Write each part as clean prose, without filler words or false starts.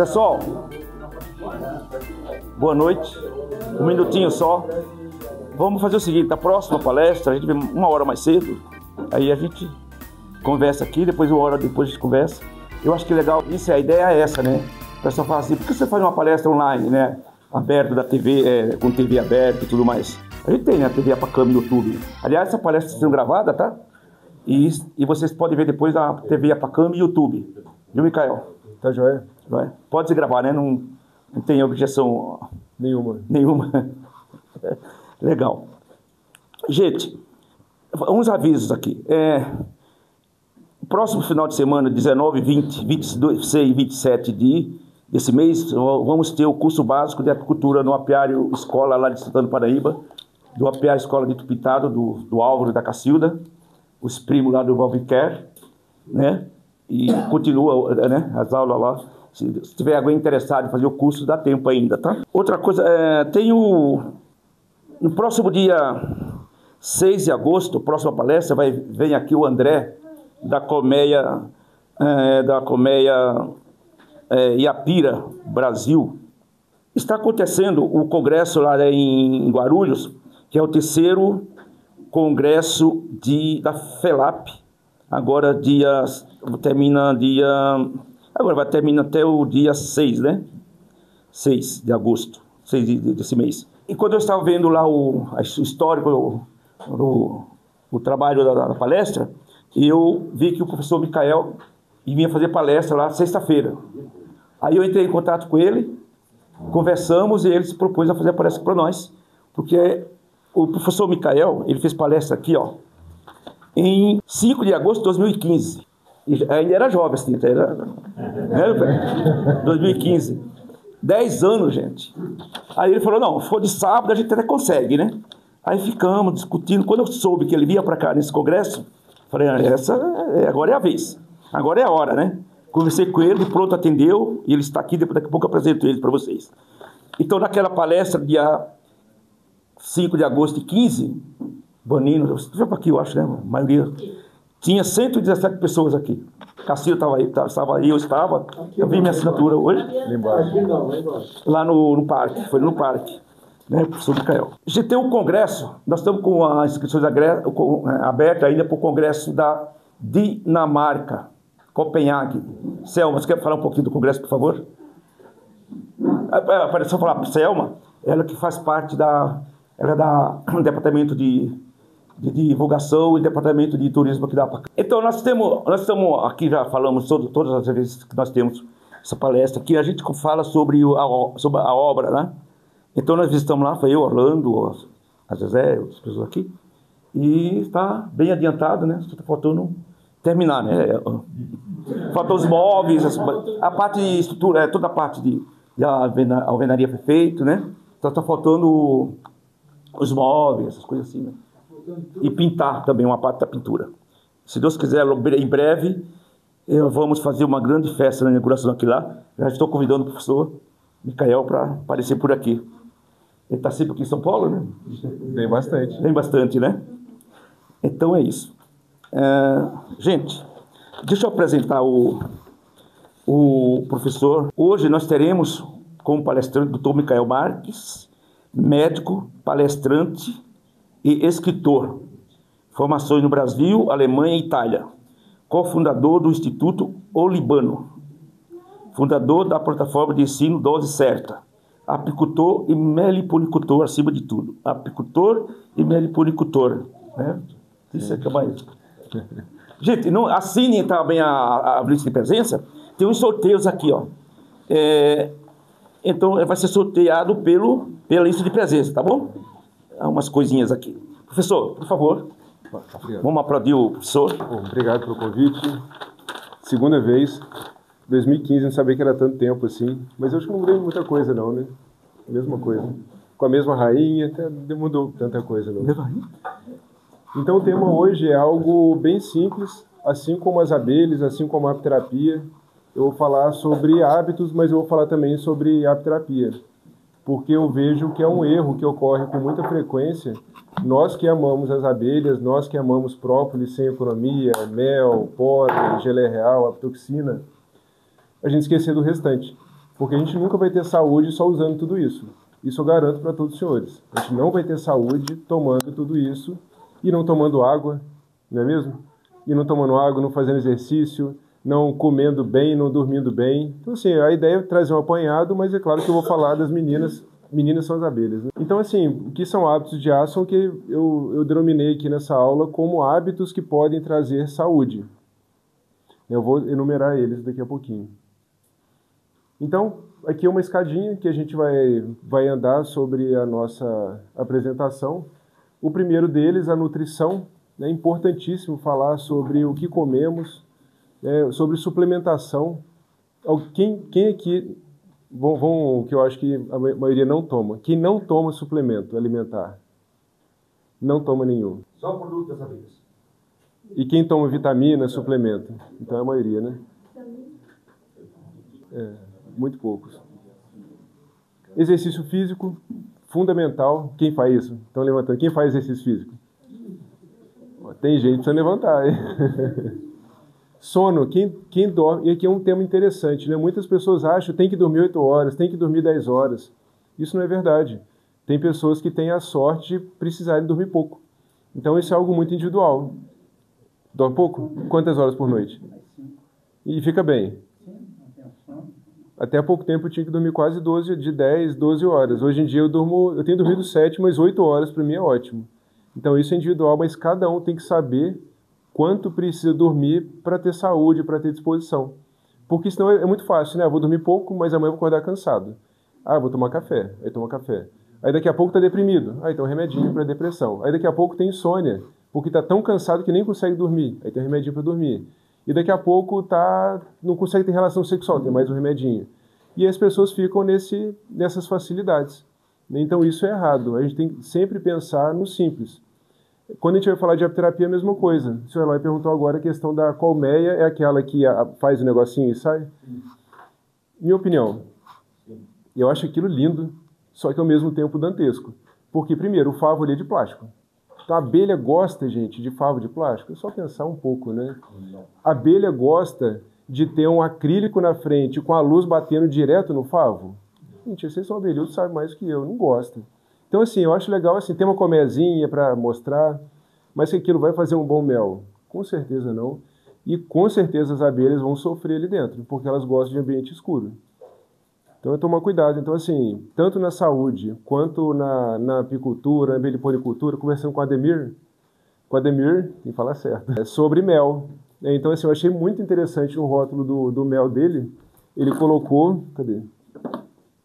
Pessoal, boa noite. Um minutinho só. Vamos fazer o seguinte, na próxima palestra, a gente vem uma hora mais cedo, aí a gente conversa aqui, depois uma hora depois a gente conversa. Eu acho que legal, a ideia é essa, né? O pessoal fala assim, por que você faz uma palestra online, né? Aberto da TV, com TV aberta e tudo mais. A gente tem, né? TV Apacam no YouTube. Aliás, essa palestra está sendo gravada, tá? E vocês podem ver depois na TV Apacam e YouTube. Viu, Micael? Tá joia? Pode se gravar, né? Não tem objeção nenhuma. Legal. Gente, uns avisos aqui. Próximo final de semana, 19, 20, 26 e 27 desse mês, vamos ter o curso básico de apicultura no apiário escola lá de Santana do Paraíba, do apiário escola de Tupitado, do Álvaro e da Cacilda, os primos lá do Valviquer, né? E continua, né, as aulas lá. Se tiver alguém interessado em fazer o curso, dá tempo ainda, tá? Outra coisa, no próximo dia 6 de agosto, próxima palestra, vem aqui o André, da Colmeia Iapira, Brasil. Está acontecendo o congresso lá em Guarulhos, que é o terceiro congresso da FELAP. Agora vai terminar até o dia 6, né? 6 de agosto, 6 desse mês. E quando eu estava vendo lá o histórico, o trabalho da palestra, eu vi que o professor Micael vinha fazer palestra lá sexta-feira. Aí eu entrei em contato com ele, conversamos e ele se propôs a fazer a palestra para nós, porque o professor Micael, ele fez palestra aqui, ó, em 5 de agosto de 2015. E ainda era jovem, assim, era 2015. 10 anos, gente. Aí ele falou, não, se for de sábado a gente até consegue, né? Aí ficamos discutindo. Quando eu soube que ele vinha para cá nesse congresso, falei, agora é a vez. Agora é a hora, né? Conversei com ele, pronto, atendeu. E ele está aqui, daqui a pouco eu apresento ele para vocês. Então, naquela palestra, dia 5 de agosto de 15, Bonino, você para aqui, eu acho, né? A maioria. Tinha 117 pessoas aqui. Cacilda estava aí, eu estava. Eu vi minha assinatura hoje. Lá embaixo. Lá no parque, foi no parque, né, professor Micael. A gente tem um congresso, nós estamos com as inscrições abertas ainda para o congresso da Dinamarca, Copenhague. Selma, você quer falar um pouquinho do congresso, por favor? Só falar para Selma, ela que faz parte do departamento de divulgação e departamento de turismo aqui da APACAM. Então nós estamos aqui, já falamos todas as vezes que nós temos essa palestra aqui, a gente fala sobre a obra, né? Então nós visitamos lá, foi eu, Orlando, a Zezé, as pessoas aqui, e está bem adiantado, né? Só está faltando terminar, né? Faltam os móveis, a parte de estrutura, toda a parte de alvenaria foi feito, né? Então está faltando os móveis, essas coisas assim, né? E pintar também uma parte da pintura. Se Deus quiser, em breve, vamos fazer uma grande festa na inauguração aqui lá. Já estou convidando o professor Micael para aparecer por aqui. Ele está sempre aqui em São Paulo, né? Bem bastante. Bem bastante, né? Então é isso. Gente, deixa eu apresentar o professor. Hoje nós teremos como palestrante o Dr. Micael Marques, médico, palestrante e escritor, formações no Brasil, Alemanha e Itália, cofundador do Instituto Olibano, fundador da plataforma de ensino Dose Certa, apicultor e meliponicultor acima de tudo, apicultor e meliponicultor, né? Isso é que é mais. Gente, não, assinem também a lista de presença, tem uns sorteios aqui, ó. Então vai ser sorteado pela lista de presença, tá bom? Umas coisinhas aqui. Professor, por favor. Obrigado. Vamos aplaudir o professor. Obrigado pelo convite. Segunda vez. 2015, não sabia que era tanto tempo assim. Mas eu acho que não mudei muita coisa não, né? Mesma coisa. Com a mesma rainha, até não mudou tanta coisa não. Então o tema hoje é algo bem simples. Assim como as abelhas, assim como a apiterapia. Eu vou falar sobre hábitos, mas eu vou falar também sobre apiterapia. Porque eu vejo que é um erro que ocorre com muita frequência. Nós que amamos as abelhas, nós que amamos própolis sem economia, mel, pólen, geleia real, apitoxina, a gente esquecer do restante. Porque a gente nunca vai ter saúde só usando tudo isso. Isso eu garanto para todos os senhores. A gente não vai ter saúde tomando tudo isso e não tomando água, não é mesmo? E não tomando água, não fazendo exercício, não comendo bem, não dormindo bem. Então, assim, a ideia é trazer um apanhado, mas é claro que eu vou falar das meninas. Meninas são as abelhas, né? Então, assim, o que são hábitos de A são que eu denominei aqui nessa aula como hábitos que podem trazer saúde. Eu vou enumerar eles daqui a pouquinho. Então, aqui é uma escadinha que a gente vai andar sobre a nossa apresentação. O primeiro deles, a nutrição. É importantíssimo falar sobre o que comemos, sobre suplementação. Quem aqui, que eu acho que a maioria não toma, quem não toma suplemento alimentar? Não toma nenhum. Só produto das abelhas. E quem toma vitamina, suplemento? Então é a maioria, né? Muito poucos. Exercício físico, fundamental. Quem faz isso? Estão levantando. Quem faz exercício físico? Tem gente precisa levantar, hein? Sono, quem dorme, e aqui é um tema interessante, né? Muitas pessoas acham que tem que dormir 8 horas, tem que dormir 10 horas. Isso não é verdade. Tem pessoas que têm a sorte de precisarem dormir pouco. Então isso é algo muito individual. Dorme pouco? Quantas horas por noite? E fica bem? Até há pouco tempo eu tinha que dormir quase 10, 12 horas. Hoje em dia eu tenho dormido 7, mas 8 horas para mim é ótimo. Então isso é individual, mas cada um tem que saber quanto precisa dormir para ter saúde, para ter disposição. Porque senão é muito fácil, né? Eu vou dormir pouco, mas amanhã eu vou acordar cansado. Vou tomar café. Aí toma café. Aí daqui a pouco tá deprimido. Aí tem um remedinho para depressão. Aí daqui a pouco tem insônia, porque tá tão cansado que nem consegue dormir. Aí tem um remedinho para dormir. E daqui a pouco não consegue ter relação sexual, tem mais um remedinho. E as pessoas ficam nessas facilidades. Então isso é errado. A gente tem que sempre pensar no simples. Quando a gente vai falar de apiterapia, é a mesma coisa. O senhor Eloy perguntou agora a questão da colmeia, é aquela que faz o negocinho e sai? Minha opinião, eu acho aquilo lindo, só que ao mesmo tempo dantesco. Porque, primeiro, o favo ali é de plástico. Então a abelha gosta, gente, de favo de plástico? É só pensar um pouco, né? A abelha gosta de ter um acrílico na frente com a luz batendo direto no favo? Gente, vocês são abelhudos, sabem mais que eu, não gostam. Então, assim, eu acho legal, assim, ter uma colmeiazinha para mostrar, mas se aquilo vai fazer um bom mel? Com certeza não. E com certeza as abelhas vão sofrer ali dentro, porque elas gostam de ambiente escuro. Então, é tomar cuidado. Então, assim, tanto na saúde, quanto na apicultura, na meliponicultura, conversando com o Ademir, quem fala certo, é sobre mel. Então, assim, eu achei muito interessante o rótulo do mel dele. Ele colocou, cadê?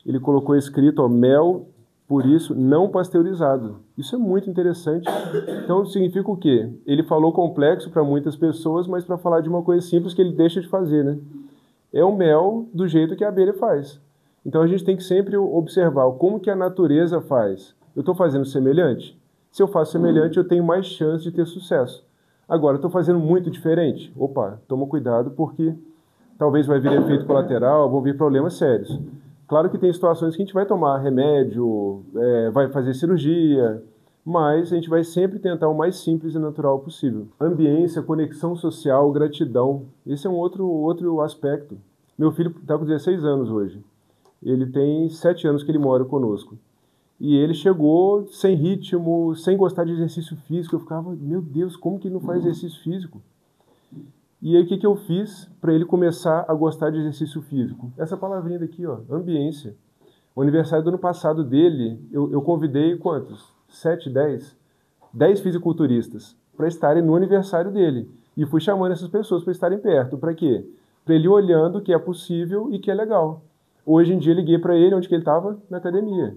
Ele colocou escrito, ó, mel, por isso, não pasteurizado. Isso é muito interessante. Então, significa o quê? Ele falou complexo para muitas pessoas, mas para falar de uma coisa simples que ele deixa de fazer, né? É o mel do jeito que a abelha faz. Então, a gente tem que sempre observar como que a natureza faz. Eu estou fazendo semelhante? Se eu faço semelhante, eu tenho mais chance de ter sucesso. Agora, eu estou fazendo muito diferente? Opa, toma cuidado, porque talvez vai vir efeito colateral, vão vir problemas sérios. Claro que tem situações que a gente vai tomar remédio, vai fazer cirurgia, mas a gente vai sempre tentar o mais simples e natural possível. Ambiência, conexão social, gratidão. Esse é um outro aspecto. Meu filho está com 16 anos hoje. Ele tem 7 anos que ele mora conosco. E ele chegou sem ritmo, sem gostar de exercício físico. Eu ficava, meu Deus, como que ele não faz exercício físico? E aí o que eu fiz para ele começar a gostar de exercício físico? Essa palavrinha daqui, ó, ambiência. O aniversário do ano passado dele, eu convidei quantos? 7, 10? 10 fisiculturistas para estarem no aniversário dele. E fui chamando essas pessoas para estarem perto. Para quê? Para ele ir olhando que é possível e que é legal. Hoje em dia liguei para ele, onde que ele estava? Na academia.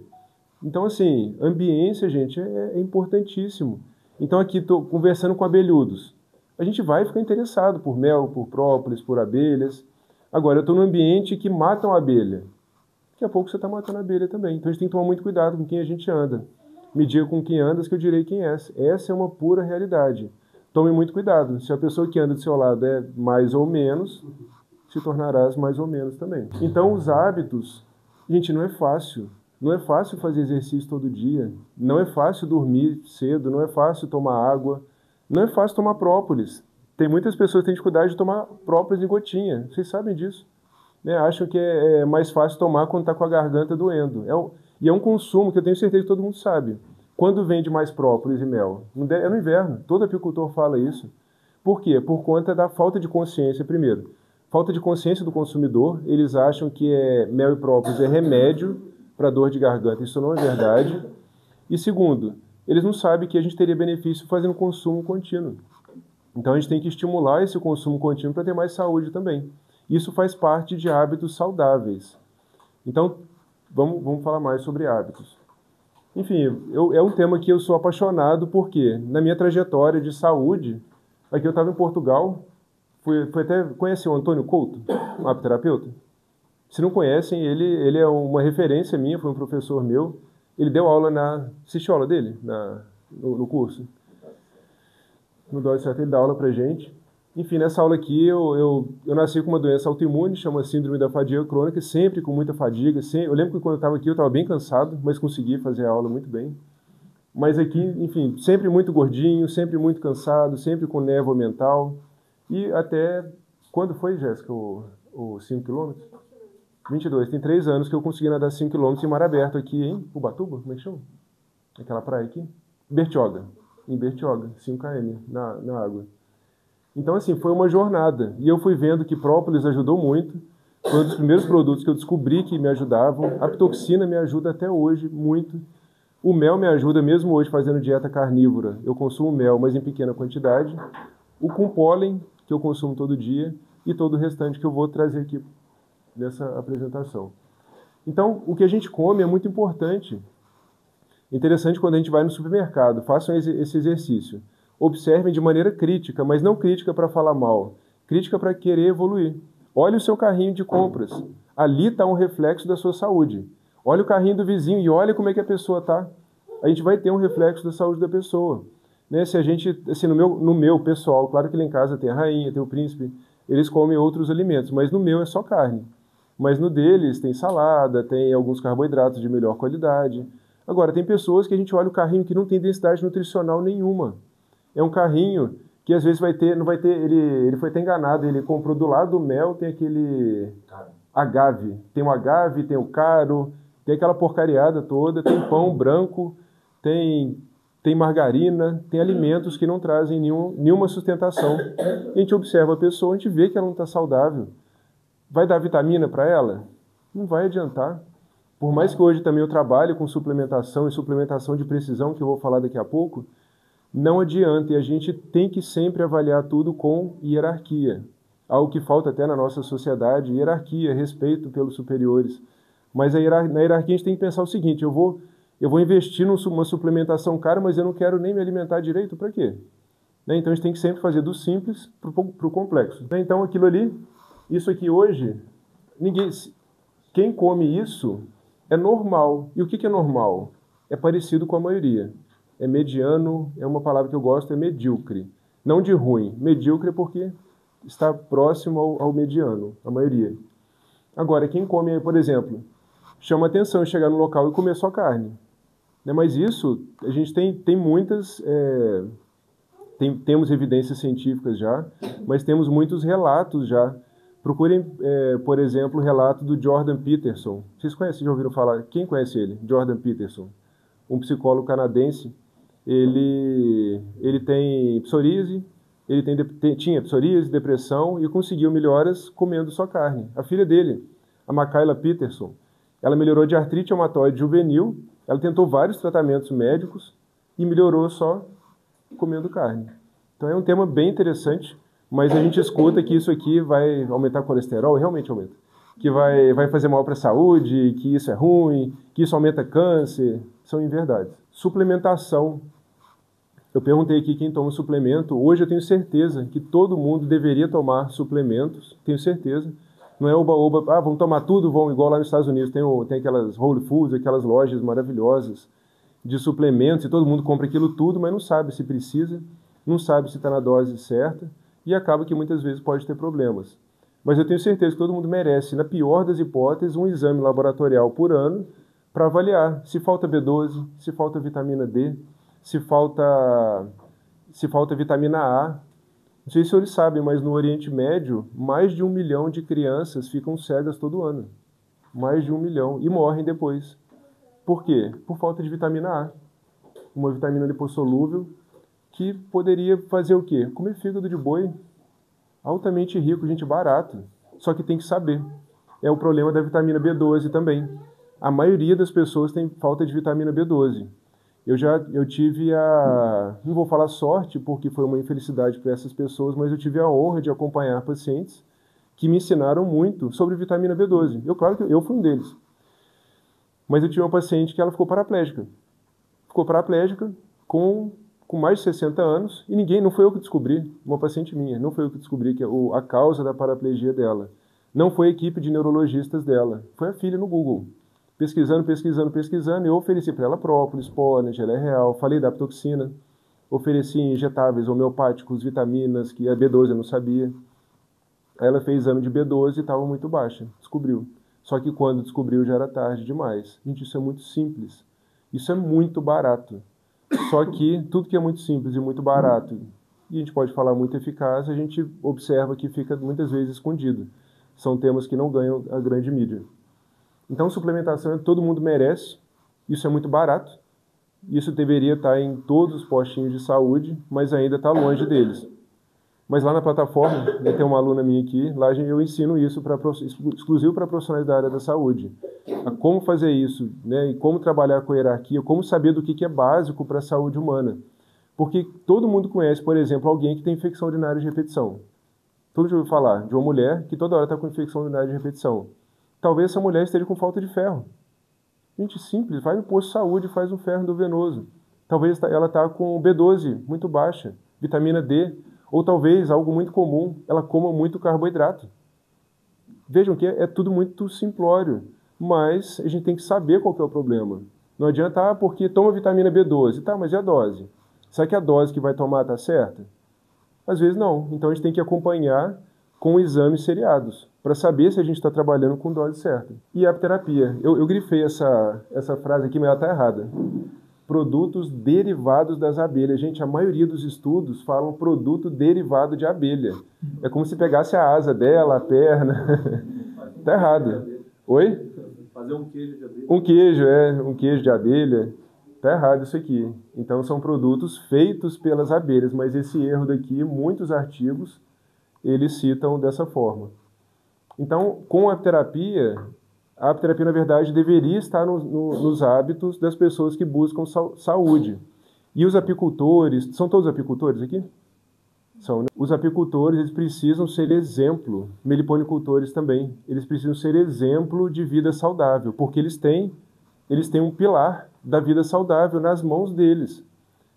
Então, assim, ambiência, gente, é importantíssimo. Então aqui estou conversando com abelhudos. A gente vai ficar interessado por mel, por própolis, por abelhas. Agora, eu estou num ambiente que matam a abelha. Daqui a pouco você está matando a abelha também. Então a gente tem que tomar muito cuidado com quem a gente anda. Me diga com quem andas que eu direi quem é. Essa é uma pura realidade. Tome muito cuidado. Se a pessoa que anda do seu lado é mais ou menos, se tornarás mais ou menos também. Então os hábitos, gente, não é fácil. Não é fácil fazer exercício todo dia. Não é fácil dormir cedo. Não é fácil tomar água. Não é fácil tomar própolis. Tem muitas pessoas que têm dificuldade de tomar própolis em gotinha. Vocês sabem disso. né, acham que é mais fácil tomar quando está com a garganta doendo. E é um consumo que eu tenho certeza que todo mundo sabe. Quando vende mais própolis e mel? É no inverno. Todo apicultor fala isso. Por quê? Por conta da falta de consciência, primeiro. Falta de consciência do consumidor. Eles acham que mel e própolis é remédio para dor de garganta. Isso não é verdade. E segundo, eles não sabem que a gente teria benefício fazendo consumo contínuo. Então a gente tem que estimular esse consumo contínuo para ter mais saúde também. Isso faz parte de hábitos saudáveis. Então, vamos falar mais sobre hábitos. Enfim, é um tema que eu sou apaixonado porque, na minha trajetória de saúde, aqui eu estava em Portugal, fui até conhecer o Antônio Couto, um apiterapeuta. Se não conhecem, ele é uma referência minha, foi um professor meu. Ele deu aula assistiu a aula dele no curso? No Dói Certo, ele dá aula pra gente. Enfim, nessa aula aqui, eu nasci com uma doença autoimune, chama síndrome da fadiga crônica, sempre com muita fadiga. Eu lembro que quando eu estava aqui, eu estava bem cansado, mas consegui fazer a aula muito bem. Mas aqui, enfim, sempre muito gordinho, sempre muito cansado, sempre com névoa mental. E até, quando foi, Jéssica, os 5 quilômetros? 22. Tem 3 anos que eu consegui nadar 5 quilômetros em mar aberto aqui em Ubatuba, como é que chama? Aquela praia aqui? Bertioga. Em Bertioga, 5 km na água. Então, assim, foi uma jornada. E eu fui vendo que própolis ajudou muito. Foi um dos primeiros produtos que eu descobri que me ajudavam. A pitoxina me ajuda até hoje muito. O mel me ajuda, mesmo hoje fazendo dieta carnívora. Eu consumo mel, mas em pequena quantidade. O com pólen, que eu consumo todo dia. E todo o restante que eu vou trazer aqui nessa apresentação. Então, o que a gente come é muito importante. Interessante quando a gente vai no supermercado. Façam esse exercício. Observem de maneira crítica, mas não crítica para falar mal. Crítica para querer evoluir. Olhe o seu carrinho de compras. Ali está um reflexo da sua saúde. Olha o carrinho do vizinho e olha como é que a pessoa está. A gente vai ter um reflexo da saúde da pessoa. Né? Se a gente, assim, no meu pessoal, claro que lá em casa tem a rainha, tem o príncipe, eles comem outros alimentos, mas no meu é só carne. Mas no deles tem salada, tem alguns carboidratos de melhor qualidade. Agora, tem pessoas que a gente olha o carrinho que não tem densidade nutricional nenhuma. É um carrinho que às vezes não vai ter, ele foi até enganado, ele comprou do lado do mel, tem aquele agave. Tem o agave, tem o caro, tem aquela porcariada toda, tem pão branco, tem margarina, tem alimentos que não trazem nenhuma sustentação. A gente observa a pessoa, a gente vê que ela não está saudável. Vai dar vitamina para ela? Não vai adiantar. Por mais que hoje também eu trabalhe com suplementação e suplementação de precisão, que eu vou falar daqui a pouco, não adianta, e a gente tem que sempre avaliar tudo com hierarquia. Algo que falta até na nossa sociedade, hierarquia, respeito pelos superiores. Mas na hierarquia a gente tem que pensar o seguinte, eu vou investir numa suplementação cara, mas eu não quero nem me alimentar direito, para quê? Né? Então a gente tem que sempre fazer do simples para o complexo. Né? Então aquilo ali, isso aqui hoje, quem come isso é normal. E o que é normal? É parecido com a maioria. É mediano, é uma palavra que eu gosto, é medíocre. Não de ruim, medíocre porque está próximo ao mediano, a maioria. Agora, quem come, por exemplo, chama atenção chegar no local e comer só carne. Né? Mas isso, a gente tem muitas, temos evidências científicas já, mas temos muitos relatos já. Procurem, por exemplo, o relato do Jordan Peterson. Vocês conhecem, já ouviram falar? Quem conhece ele? Jordan Peterson, um psicólogo canadense. Ele tem psoríase, tinha psoríase, depressão e conseguiu melhoras comendo só carne. A filha dele, a Makayla Peterson, ela melhorou de artrite reumatoide juvenil, ela tentou vários tratamentos médicos e melhorou só comendo carne. Então é um tema bem interessante, mas a gente escuta que isso aqui vai aumentar o colesterol, e realmente aumenta. Que vai fazer mal para a saúde, que isso é ruim, que isso aumenta câncer. São inverdades. Suplementação. Eu perguntei aqui quem toma suplemento. Hoje eu tenho certeza que todo mundo deveria tomar suplementos. Tenho certeza. Não é oba-oba, vão tomar tudo, vão igual lá nos Estados Unidos. Tem aquelas Whole Foods, aquelas lojas maravilhosas de suplementos, e todo mundo compra aquilo tudo, mas não sabe se precisa, não sabe se está na dose certa, e acaba que muitas vezes pode ter problemas. Mas eu tenho certeza que todo mundo merece, na pior das hipóteses, um exame laboratorial por ano para avaliar se falta B12, se falta vitamina D, se falta vitamina A, Não sei se vocês sabem, mas no Oriente Médio, mais de 1 milhão de crianças ficam cegas todo ano. Mais de 1 milhão. E morrem depois. Por quê? Por falta de vitamina A. Uma vitamina lipossolúvel que poderia fazer o quê? Comer fígado de boi. Altamente rico, gente, barato. Só que tem que saber. É o problema da vitamina B12 também. A maioria das pessoas tem falta de vitamina B12. Eu tive não vou falar sorte, porque foi uma infelicidade para essas pessoas, mas eu tive a honra de acompanhar pacientes que me ensinaram muito sobre vitamina B12. Claro que eu fui um deles. Mas eu tive uma paciente que ela ficou paraplégica. Ficou paraplégica com mais de 60 anos e não foi eu que descobri, uma paciente minha, não foi eu que descobri a causa da paraplegia dela. Não foi a equipe de neurologistas dela, foi a filha no Google. Pesquisando, eu ofereci para ela própolis, pólen, geleia real, falei da apitoxina, ofereci injetáveis homeopáticos, vitaminas, que a B12 eu não sabia. Aí ela fez exame de B12 e estava muito baixa, descobriu. Só que quando descobriu já era tarde demais. Gente, isso é muito simples. Isso é muito barato. Só que tudo que é muito simples e muito barato, e a gente pode falar muito eficaz, a gente observa que fica muitas vezes escondido. São temas que não ganham a grande mídia. Então, suplementação todo mundo merece, isso é muito barato, isso deveria estar em todos os postinhos de saúde, mas ainda está longe deles. Mas lá na plataforma, tem uma aluna minha aqui, lá eu ensino isso exclusivo para profissionais da área da saúde. A como fazer isso, né, e como trabalhar com a hierarquia, como saber do que é básico para a saúde humana. Porque todo mundo conhece, por exemplo, alguém que tem infecção urinária de repetição. Todo mundo já ouviu falar de uma mulher que toda hora está com infecção urinária de repetição. Talvez essa mulher esteja com falta de ferro. Gente, simples, vai no posto de saúde e faz um ferro endovenoso. Talvez ela está com B12 muito baixa, vitamina D, ou talvez, algo muito comum, ela coma muito carboidrato. Vejam que é tudo muito simplório, mas a gente tem que saber qual que é o problema. Não adianta, porque toma vitamina B12, tá, mas e a dose? Será que a dose que vai tomar está certa? Às vezes não, então a gente tem que acompanhar com exames seriados, para saber se a gente está trabalhando com dose certa. E a apiterapia. Eu grifei essa frase aqui, mas ela está errada. Produtos derivados das abelhas. Gente, a maioria dos estudos falam produto derivado de abelha. É como se pegasse a asa dela, a perna. Está errado. Oi? Fazer um queijo de abelha. Um queijo de abelha. Está errado isso aqui. Então são produtos feitos pelas abelhas, mas esse erro daqui, muitos artigos, eles citam dessa forma. Então, com a apiterapia, na verdade, deveria estar nos hábitos das pessoas que buscam saúde. E os apicultores, são todos apicultores aqui? São, né? Os apicultores, eles precisam ser exemplo, meliponicultores também, eles precisam ser exemplo de vida saudável, porque eles têm um pilar da vida saudável nas mãos deles.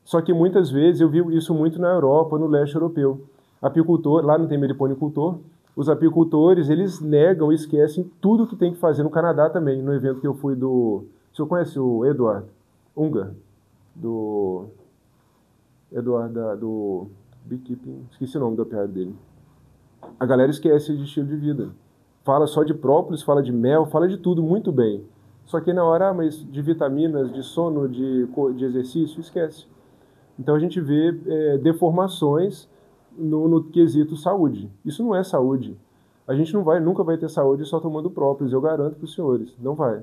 Só que muitas vezes, eu vi isso muito na Europa, no leste europeu. Apicultor, lá não tem meliponicultor, os apicultores, eles negam, esquecem tudo que tem que fazer no Canadá também, no evento que eu fui O senhor conhece o Edward Ungar? Do Beekeeping, esqueci o nome do apiário dele. A galera esquece de estilo de vida. Fala só de própolis, fala de mel, fala de tudo muito bem. Só que na hora, mas de vitaminas, de sono, de exercício, esquece. Então a gente vê deformações no quesito saúde. Isso não é saúde. A gente nunca vai ter saúde só tomando própolis, eu garanto para os senhores, não vai.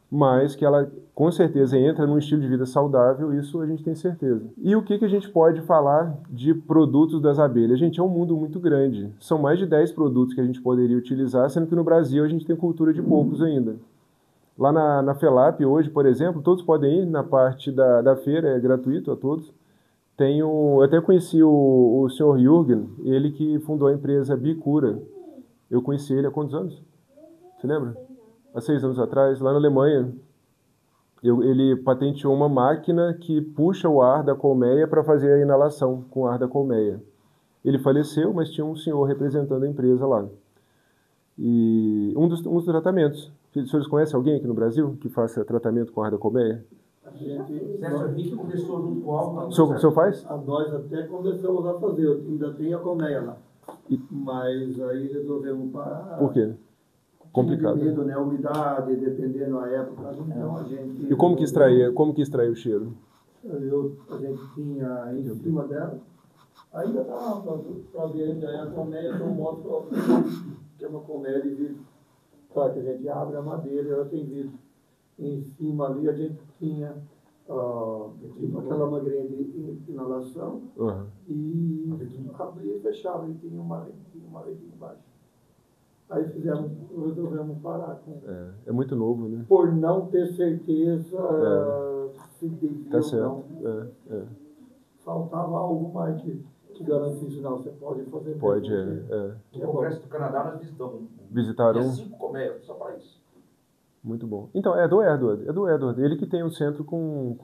Mas que ela, com certeza, entra num estilo de vida saudável, isso a gente tem certeza. E o que a gente pode falar de produtos das abelhas? Gente, é um mundo muito grande. São mais de 10 produtos que a gente poderia utilizar, sendo que no Brasil a gente tem cultura de poucos ainda. Lá na FELAP hoje, por exemplo, todos podem ir na parte da feira, é gratuito a todos. Eu até conheci o senhor Jürgen, ele que fundou a empresa Bicura. Eu conheci ele há quantos anos? Você lembra? Há 6 anos atrás, lá na Alemanha. Ele patenteou uma máquina que puxa o ar da colmeia para fazer a inalação com o ar da colmeia. Ele faleceu, mas tinha um senhor representando a empresa lá. E um dos tratamentos. Os senhores conhecem alguém aqui no Brasil que faça tratamento com ar da colmeia? Sérgio Henrique começou junto com o Alba. O senhor faz? Nós até começamos a fazer, eu ainda tenho a colmeia lá. Mas aí resolvemos parar. Por quê? Complicado. Devido, né? Umidade, dependendo da época. Então a gente. E como que extrair o cheiro? A gente tinha em cima dela Ainda dá para ver, ainda é a colmeia do modo que é uma colmeia de vidro. Tá, que a gente abre a madeira e ela tem vidro. Em cima ali a gente tinha tipo aquela mangueirinha de inalação e abria e fechava e tinha uma redinha embaixo. Aí resolvemos parar com. É muito novo, né? Por não ter certeza se devia tá certo. ou não. Faltava algo mais que garantisse, não, você pode fazer. Pode, No Congresso do Canadá nós visitamos. Visitaram? 5 colmeias, só para isso. Muito bom. Então, é do Edward. Ele que tem um centro com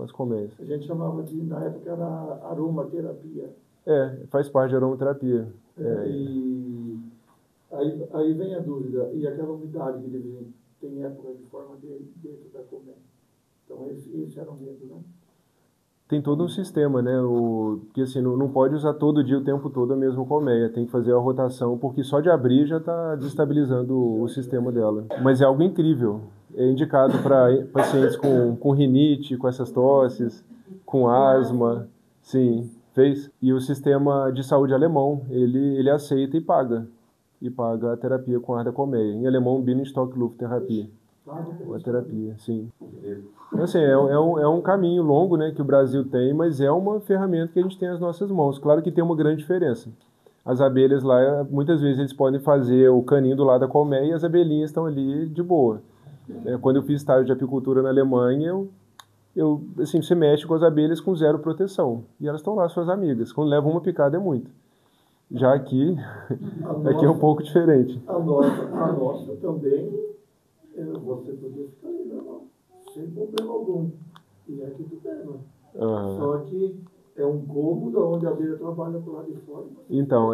as colmeias. A gente chamava na época era aromaterapia. Faz parte de aromaterapia. E aí vem a dúvida, e aquela umidade que tem época de forma dentro da colmeia. Então esse era o medo, né? Tem todo um sistema, né? Que assim, não pode usar todo dia, o tempo todo, a mesma colmeia. Tem que fazer a rotação, porque só de abrir já está destabilizando o sistema dela. Mas é algo incrível. É indicado para pacientes com rinite, com essas tosses, com asma. Sim, fez. E o sistema de saúde alemão, ele aceita e paga. E paga a terapia com ar da colmeia. Em alemão, Bienenstock-Lufttherapie. A terapia, sim. Então, assim, é um caminho longo, né, que o Brasil tem, mas é uma ferramenta que a gente tem nas nossas mãos. Claro que tem uma grande diferença. As abelhas lá, muitas vezes eles podem fazer o caninho do lado da colmeia e as abelhinhas estão ali de boa. Quando eu fiz estágio de apicultura na Alemanha, assim, você mexe com as abelhas com zero proteção. E elas estão lá, suas amigas. Quando levam uma picada é muito. Já aqui é um pouco diferente. A nossa também, você podia ficar ali, não, sem problema algum. E aqui tu pega. Só que é um cômodo onde a abelha trabalha por lá de fora. Então,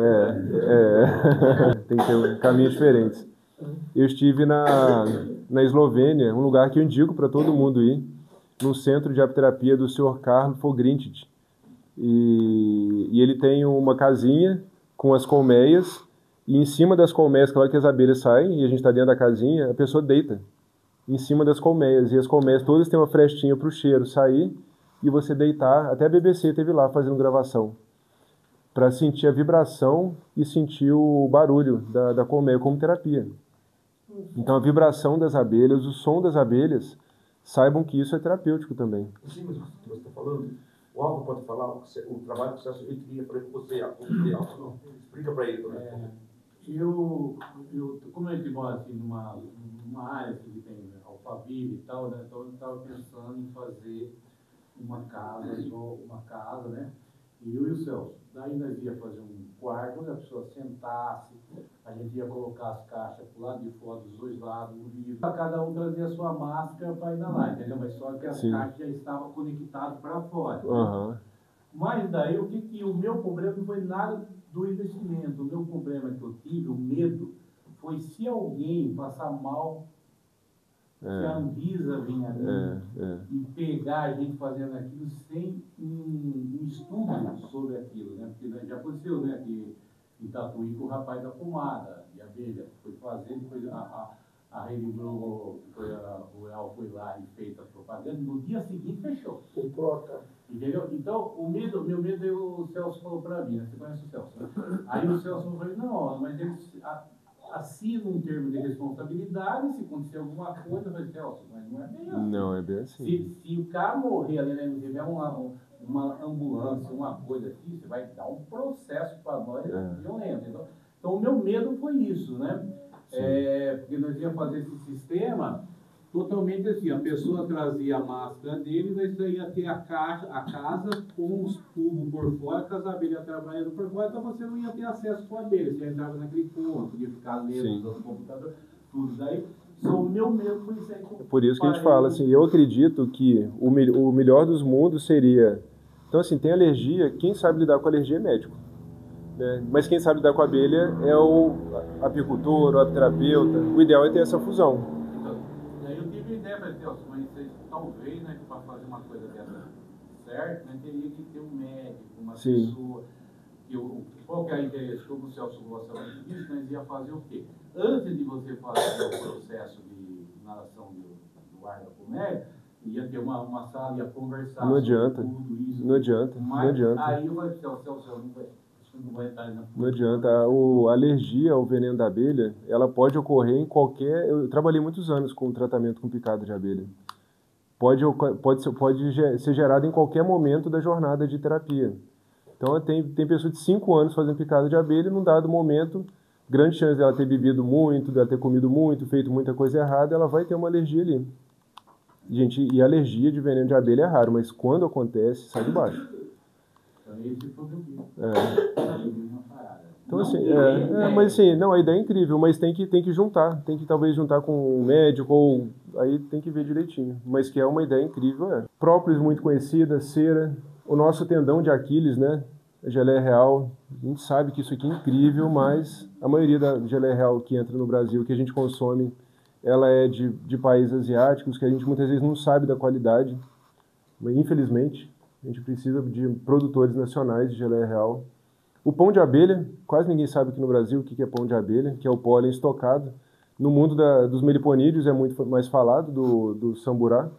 tem que ter caminhos diferentes. Eu estive na Eslovênia, um lugar que eu indico para todo mundo ir, num centro de apiterapia do Sr. Karl Fogrinčić. E ele tem uma casinha com as colmeias, e em cima das colmeias, claro que as abelhas saem, e a gente está dentro da casinha, a pessoa deita em cima das colmeias, e as colmeias todas têm uma frestinha para o cheiro sair, e você deitar. Até a BBC esteve lá fazendo gravação, para sentir a vibração e sentir o barulho da colmeia como terapia. Então a vibração das abelhas, o som das abelhas, saibam que isso é terapêutico também. Sim, mas o que você está falando, o Álvaro pode falar o trabalho que o Celso queria fazer com você, Álvaro. Explica para ele também. Como a gente mora assim, numa área assim, que tem Alphaville e tal, né? Então eu estava pensando em fazer uma casa, né? E eu e o Celso. Daí nós ia fazer um quarto onde a pessoa sentasse, a gente ia colocar as caixas pro lado de fora, dos dois lados, o livro. Cada um trazia a sua máscara para inalar, entendeu? Mas só que as caixas já estavam conectadas para fora. Mas daí o meu problema não foi nada do investimento. O meu problema que eu tive, o medo, foi se alguém passar mal, se a Anvisa vir ali e pegar a gente fazendo aquilo sem um estudo sobre aquilo, né? Porque já aconteceu, né? Que em Tatuí com o rapaz da pomada de abelha foi fazer, depois a Rede Globo, o El foi lá e fez a propaganda, no dia seguinte fechou. Entendeu? Então, meu medo, o Celso falou para mim, né? Você conhece o Celso, né? Aí o Celso falou, não, mas eles assinam um termo de responsabilidade, se acontecer alguma coisa, vai Celso, mas não é bem assim. Não, é bem assim. Se o cara morrer ali, né, não tiver uma ambulância, uma coisa assim, você vai dar um processo para nós violento. Então, o meu medo foi isso, né? Porque nós íamos fazer esse sistema totalmente assim, a pessoa trazia a máscara dele, nós ia ter a casa com os tubos por fora, com as abelhas trabalhando por fora, então você não ia ter acesso com a abelha, você entrava naquele ponto, podia ficar lendo no computador, tudo. Daí, só o meu medo foi isso aí. Por isso que a gente fala assim, eu acredito que o melhor dos mundos seria... Então assim, tem alergia, quem sabe lidar com alergia é médico. Né? Mas quem sabe lidar com a abelha é o apicultor, o apiterapeuta. O ideal é ter essa fusão. Daí eu tive ideia, mas talvez, né, para fazer uma coisa dessa certo, né, teria que ter um médico, uma pessoa. Qual que é o interesse? Como o Celso gosta muito disso, nós ia fazer o quê? Antes de você fazer o processo de inalação do ar da colmeia, ia ter uma sala, ia conversar. Não adianta. Tudo isso. Não adianta. Mas não adianta. aí vai ficar o céu, não vai estar na... Não adianta. A alergia ao veneno da abelha, ela pode ocorrer em qualquer... Eu trabalhei muitos anos com tratamento com picada de abelha. Pode ser gerada em qualquer momento da jornada de terapia. Então, tem pessoa de 5 anos fazendo picada de abelha e num dado momento, grande chance dela ter bebido muito, dela ter comido muito, feito muita coisa errada, ela vai ter uma alergia ali. Gente, e alergia de veneno de abelha é raro, mas quando acontece, sai de baixo. Então, assim, mas assim, não, a ideia é incrível, mas tem que juntar, tem que talvez juntar com um médico, ou aí tem que ver direitinho, mas que é uma ideia incrível, Própolis muito conhecida, cera, o nosso tendão de Aquiles, né, a geleia real, a gente sabe que isso aqui é incrível, mas a maioria da geleia real que entra no Brasil, que a gente consome, ela é de países asiáticos, que a gente muitas vezes não sabe da qualidade, mas infelizmente, a gente precisa de produtores nacionais de geleia real. O pão de abelha, quase ninguém sabe aqui no Brasil o que é pão de abelha, que é o pólen estocado. No mundo dos meliponídeos é muito mais falado, do samburá,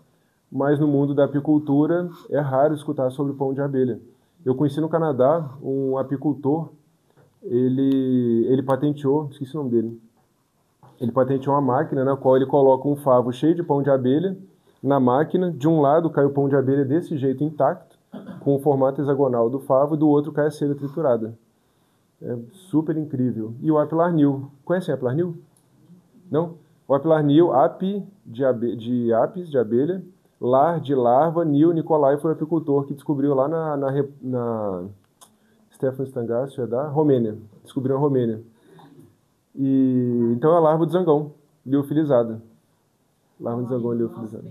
mas no mundo da apicultura é raro escutar sobre o pão de abelha. Eu conheci no Canadá um apicultor, ele patenteou, esqueci o nome dele, ele patenteou uma máquina na qual ele coloca um favo cheio de pão de abelha na máquina, de um lado cai o pão de abelha desse jeito intacto, com o formato hexagonal do favo, e do outro cai a cera triturada. É super incrível. E o apilarnil. Conhecem o apilarnil? Não? O apilarnil, de apis, de abelha, lar, de larva, Nil Nicolai foi o apicultor que descobriu lá na Stefan Stangácio, é da Romênia. Descobriu na Romênia. E, então é a larva do zangão, liofilizada. Larva do zangão liofilizada.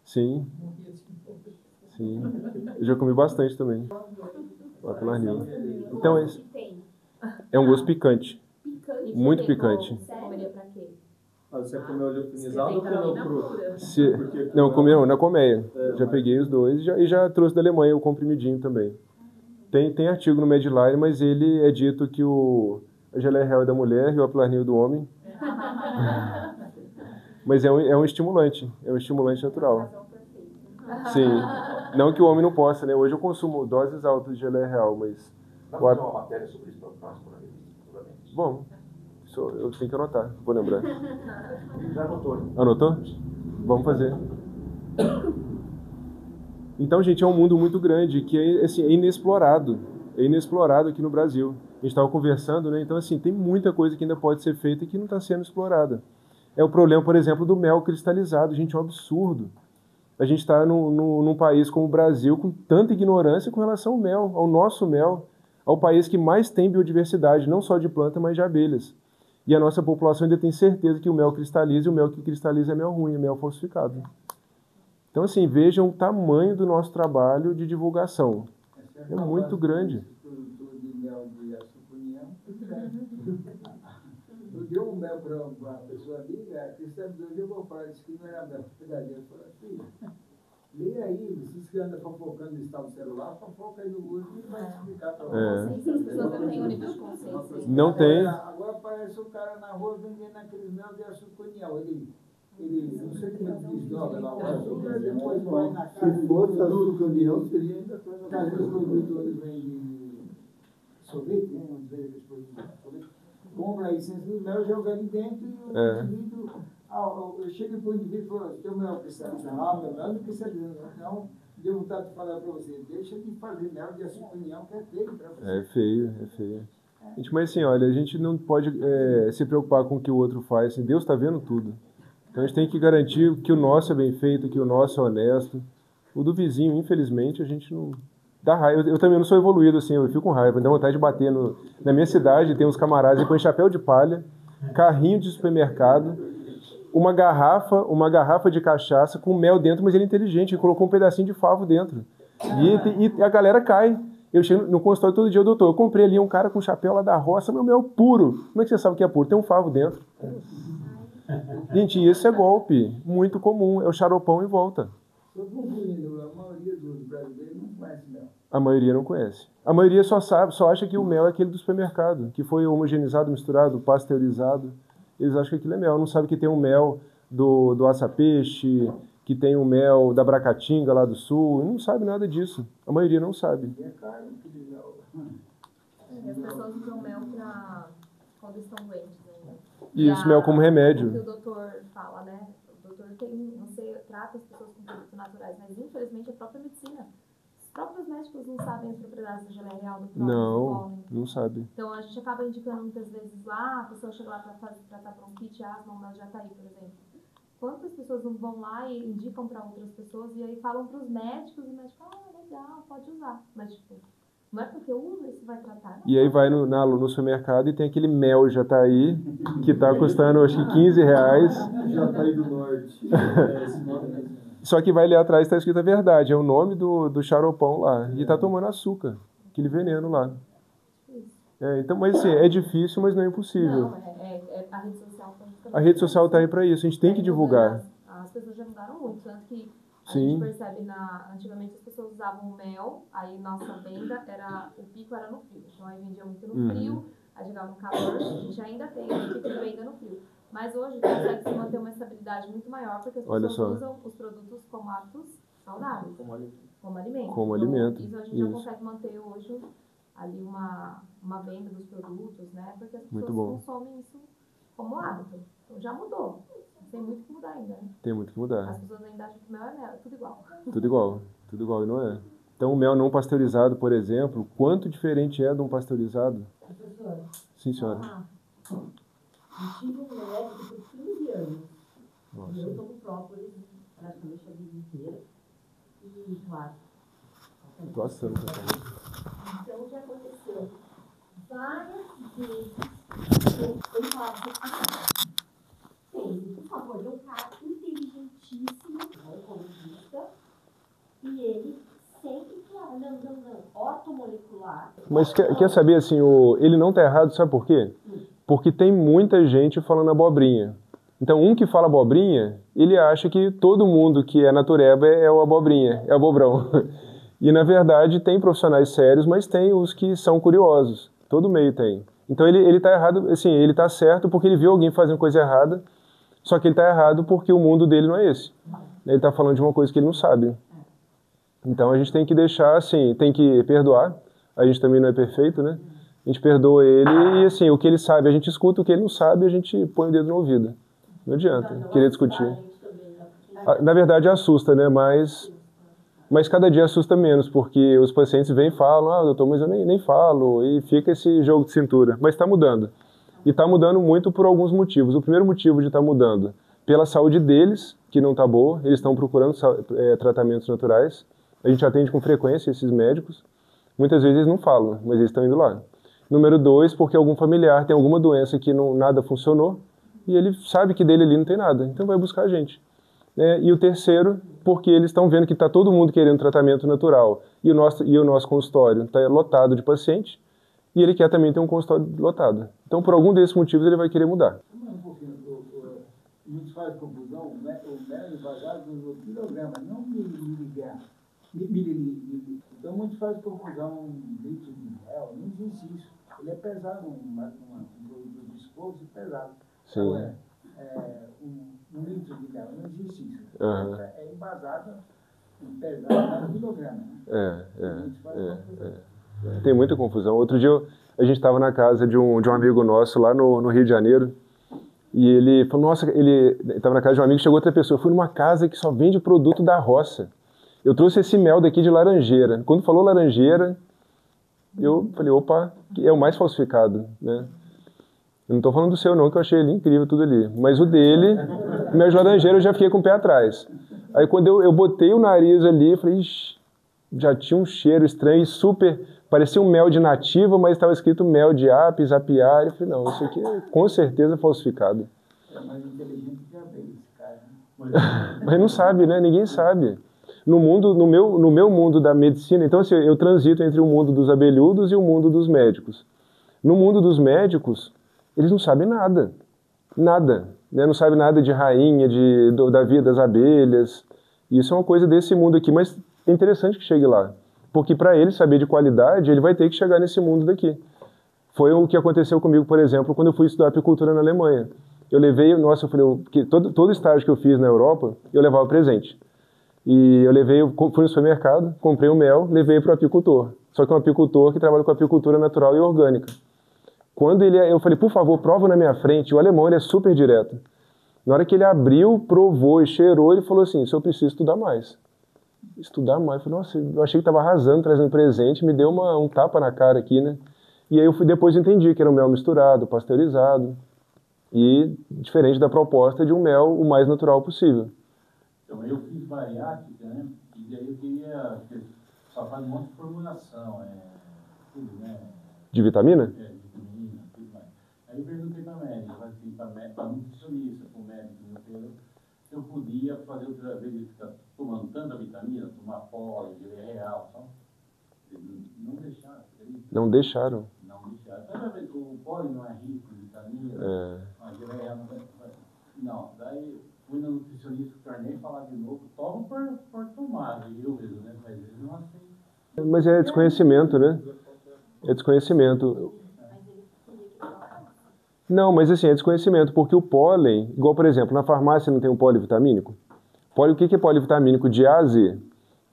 Sim. Sim. Eu já comi bastante também. O apilarnil. Então é um gosto picante. Muito picante. Você comeu liofilizado ou comeu cru? Não, comeu na colmeia. Já peguei os dois e já trouxe da Alemanha o comprimidinho também. Tem artigo no Medline, mas ele é dito que a geleia real é da mulher e o apilarnil do homem. Mas é um estimulante natural. Sim. Não que o homem não possa, né? Hoje eu consumo doses altas de geleia real, mas... Dá pra fazer uma matéria sobre isso para o próximo? Bom, eu tenho que anotar, vou lembrar. Já anotou? Anotou? Vamos fazer. Então, gente, é um mundo muito grande que assim, é inexplorado. É inexplorado aqui no Brasil. A gente estava conversando, né? Então, assim, tem muita coisa que ainda pode ser feita e que não está sendo explorada. É o problema, por exemplo, do mel cristalizado. Gente, é um absurdo. A gente está num país como o Brasil com tanta ignorância com relação ao mel, ao nosso mel, ao país que mais tem biodiversidade, não só de planta, mas de abelhas. E a nossa população ainda tem certeza que o mel cristaliza, e o mel que cristaliza é mel ruim, é mel falsificado. Então, assim, vejam o tamanho do nosso trabalho de divulgação. É muito grande. Eu dei um mel para uma pessoa amiga, a Cristiane hoje eu vou falar, disse que não era mel, pedadeira. Eu falei, filha, leia aí, vocês que andam fofocando no estado celular, fofoca aí no Google e vai explicar para vocês. As pessoas não têm o nível de consciência. Não tem. Agora aparece o cara na rua vendendo aqueles mel de açuconial. Ele não sei como ele diz droga lá, o açúcar, depois vai na casa. Se fosse açuconial, seria ainda coisa Às vezes os produtores vêm de sorvete, né? Onde vem aqueles produtos de sorvete. Compra a essência do mel, joga ali dentro e o indivíduo. Eu chego para o indivíduo e falo, teu mel cristaliza. Meu mel não cristaliza. Então, deu vontade de falar para você, deixa de fazer mel de açuconial, que é feio para você. É feio. Gente, mas assim, olha, a gente não pode se preocupar com o que o outro faz. Assim, Deus está vendo tudo. Então a gente tem que garantir que o nosso é bem feito, que o nosso é honesto. O do vizinho, infelizmente, a gente não... Dá raiva. Eu também não sou evoluído, assim, eu fico com raiva. Dá vontade de bater na minha cidade, tem uns camaradas que põem chapéu de palha, carrinho de supermercado, uma garrafa de cachaça com mel dentro, mas ele é inteligente, ele colocou um pedacinho de favo dentro. E a galera cai. Eu chego no consultório todo dia, doutor, eu comprei ali um cara com chapéu lá da roça, meu mel puro. Como é que você sabe que é puro? Tem um favo dentro. Gente, isso é golpe muito comum, é o xaropão em volta. Estou concluindo, a maioria dos brasileiros não conhece mel. A maioria não conhece. A maioria só acha que o mel é aquele do supermercado, que foi homogeneizado, misturado, pasteurizado. Eles acham que aquilo é mel, não sabem que tem um mel do aça-peixe, que tem o mel da Bracatinga lá do sul, não sabe nada disso. A maioria não sabe. E é caro aquele mel. E as pessoas usam mel pra quando estão doentes ainda. Isso, mel como remédio. O que o doutor fala, né? O doutor tem, você trata as pessoas com produtos naturais, mas infelizmente a própria medicina, os próprios médicos não sabem as propriedades da geleia real do próprio pólen. Não sabe. Então a gente acaba indicando muitas vezes lá, a pessoa chega lá para tratar bronquite, asma, mas já tá aí, por exemplo. Quantas pessoas não vão lá e indicam para outras pessoas e aí falam para os médicos e o médico fala, legal, pode usar. Mas, tipo, não é porque usa isso vai tratar. Não. E aí vai no supermercado e tem aquele mel Jataí, que tá custando, acho que R$15. Jataí do Norte. Só que vai ali atrás está escrito a verdade, é o nome do xaropão lá. E tá tomando açúcar, aquele veneno lá. Então, mas assim, é difícil, mas não é impossível. Não, a rede social tá A rede social tá aí para isso, a gente tem que divulgar. As pessoas já mudaram muito, tanto que a Sim. gente percebe antigamente as pessoas usavam mel, aí nossa venda o pico era no frio. Então aí vendia muito no frio, aí chegava no calor, a gente ainda tem o pico de venda no frio. Mas hoje consegue se manter uma estabilidade muito maior, porque as pessoas usam os produtos como hábitos saudáveis. Como alimento. Como então, alimento. Isso a gente já consegue manter hoje ali uma venda dos produtos, né? Porque as pessoas consomem isso como hábito. Então já mudou. Tem muito que mudar ainda, né? Tem muito que mudar. As pessoas ainda acham que mel é mel, é tudo igual. Tudo igual e não é. Então o mel não pasteurizado, por exemplo, quanto diferente é de um pasteurizado? Professora. Sim, senhora. Eu tive um médico por 15 anos. Nossa. E eu tomo própolis praticamente a vida inteira. E, claro. Nossa, não tá. Então, o que aconteceu? Várias vezes eu falava assim, por favor, é um cara inteligentíssimo, oncologista, e ele sempre falava, não, ortomolecular. Mas quer saber, assim, ele não tá errado, sabe por quê? Porque tem muita gente falando abobrinha. Então, um que fala abobrinha, ele acha que todo mundo que é natureba é o abobrinha, é o abobrão. E, na verdade, tem profissionais sérios, mas tem os que são curiosos. Todo meio tem. Então, ele tá errado, assim, ele tá certo porque ele viu alguém fazendo coisa errada, só que ele tá errado porque o mundo dele não é esse. Ele tá falando de uma coisa que ele não sabe. Então, a gente tem que deixar, assim, tem que perdoar. A gente também não é perfeito, né? A gente perdoa ele e, assim, o que ele sabe, a gente escuta, o que ele não sabe, a gente põe o dedo no ouvido. Não adianta querer discutir. Na verdade, assusta, né? Mas cada dia assusta menos, porque os pacientes vêm e falam, doutor, mas eu nem falo, e fica esse jogo de cintura. Mas está mudando. E está mudando muito por alguns motivos. O primeiro motivo de estar mudando, pela saúde deles, que não está boa, eles estão procurando tratamentos naturais. A gente atende com frequência esses médicos. Muitas vezes eles não falam, mas eles estão indo lá. Número 2, porque algum familiar tem alguma doença que nada funcionou, e ele sabe que dele ali não tem nada, então vai buscar a gente. E o terceiro, porque eles estão vendo que está todo mundo querendo tratamento natural e o nosso consultório está lotado de paciente e ele quer também ter um consultório lotado. Então, por algum desses motivos, ele vai querer mudar. Um pouquinho, muitos fazem confusão, o mel é baseado no quilograma, não miligrama. Então, muitos fazem confusão, litro de mel, não existe isso. Ele é pesado, um produto viscoso e pesado. Sim. Então, um litro de mel, não existe isso. Uhum. É embasado, pesado no quilograma. Tem muita confusão. Outro dia a gente estava na casa de um amigo nosso lá no Rio de Janeiro e ele falou, nossa, ele estava na casa de um amigo, chegou outra pessoa, eu fui numa casa que só vende produto da roça. Eu trouxe esse mel daqui de laranjeira. Quando falou laranjeira, eu falei, opa, é o mais falsificado, né? Eu não estou falando do seu não, que eu achei ele incrível tudo ali. Mas o dele, o mel de laranjeira, eu já fiquei com o pé atrás. Aí quando eu botei o nariz ali, eu falei, ixi, já tinha um cheiro estranho, super, parecia um mel de nativa, mas estava escrito mel de apis, apiária. Eu falei, não, isso aqui é com certeza falsificado. É mais inteligente que a abelha, esse cara, né? Mas não sabe, né? Ninguém sabe. No meu mundo da medicina, então assim, eu transito entre o mundo dos abelhudos e o mundo dos médicos. No mundo dos médicos, eles não sabem nada. Nada. Né? Não sabem nada de rainha, da vida das abelhas. Isso é uma coisa desse mundo aqui, mas é interessante que chegue lá. Porque para ele saber de qualidade, ele vai ter que chegar nesse mundo daqui. Foi o que aconteceu comigo, por exemplo, quando eu fui estudar apicultura na Alemanha. Eu levei, nossa, eu falei, porque todo estágio que eu fiz na Europa, eu levava presente. E eu fui no supermercado, comprei o mel, levei para o apicultor. Só que é um apicultor que trabalha com apicultura natural e orgânica. Eu falei, por favor, prova na minha frente. O alemão, ele é super direto. Na hora que ele abriu, provou e cheirou, ele falou assim, eu preciso estudar mais. Estudar mais? Eu falei, nossa, eu achei que estava arrasando, trazendo presente, me deu um tapa na cara aqui, né? E aí depois entendi que era um mel misturado, pasteurizado, e diferente da proposta de um mel o mais natural possível. Então, eu fiz bariátrica, né? E daí eu queria... Só faz um monte de formulação, tudo, né? De vitamina? De vitamina, tudo mais. Aí eu perguntei para a médica, assim, para nutricionista, para o médico inteiro, se eu podia fazer outra vez de ficar tomando tanta vitamina, tomar pólen, geleia real, só. Não deixaram. Não deixaram. Não deixaram. O pólen não é rico em vitamina, a geleia real não. Daí fui no nutricionista, tornei falar de novo, tomo por tomar, eu mesmo, né? Mas eles não aceitam. Mas é desconhecimento, né? É desconhecimento. Não, mas assim, é desconhecimento, porque o pólen, igual por exemplo, na farmácia não tem um polivitamínico? O que é polivitamínico? De A a Z.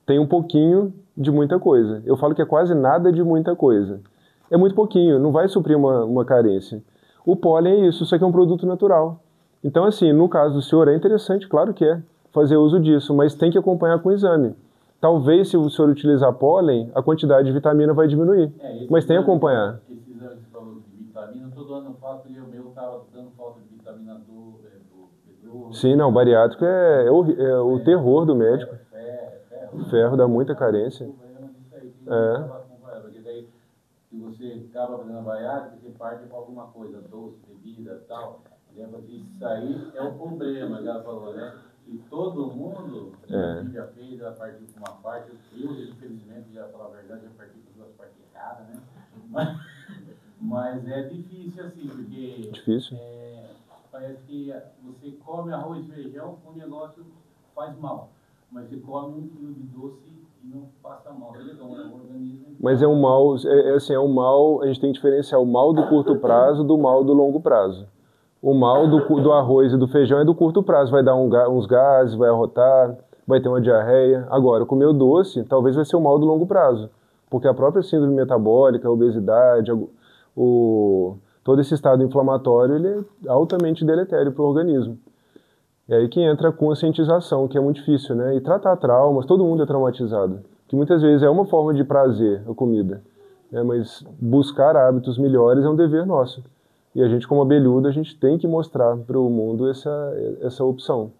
Tem um pouquinho de muita coisa. Eu falo que é quase nada de muita coisa. É muito pouquinho, não vai suprir uma carência. O pólen é isso aqui é um produto natural. Então assim, no caso do senhor é interessante, claro que é, fazer uso disso, mas tem que acompanhar com o exame. Talvez se o senhor utilizar pólen, a quantidade de vitamina vai diminuir, mas tem que acompanhar. Esse exame que você falou de vitamina, todo ano eu faço e o meu estava dando falta de vitamina D. Sim, não, bariátrico é o terror do médico. Ferro dá muita carência. Porque daí, se você acaba fazendo a bariátrica, você parte com alguma coisa, doce, bebida e tal. Isso aí é o problema, que ela falou, né? E todo mundo já fez a partir de uma parte, eu, infelizmente, já falar a verdade, já parti com duas partes erradas, né? Mas é difícil assim, porque difícil. Parece que você come arroz e feijão, o negócio faz mal. Mas você come 1 quilo de doce e não passa mal. Então, é um organismo... Mas é um mal, assim, é um mal, a gente tem que diferenciar o mal do curto prazo do mal do longo prazo. O mal do arroz e do feijão é do curto prazo, vai dar uns gases, vai arrotar, vai ter uma diarreia. Agora, comer o doce talvez vai ser o mal do longo prazo, porque a própria síndrome metabólica, a obesidade, todo esse estado inflamatório, ele é altamente deletério para o organismo. É aí que entra a conscientização, que é muito difícil, né? E tratar traumas, todo mundo é traumatizado, que muitas vezes é uma forma de prazer a comida, né? Mas buscar hábitos melhores é um dever nosso. E a gente, como abelhudo, a gente tem que mostrar para o mundo essa opção,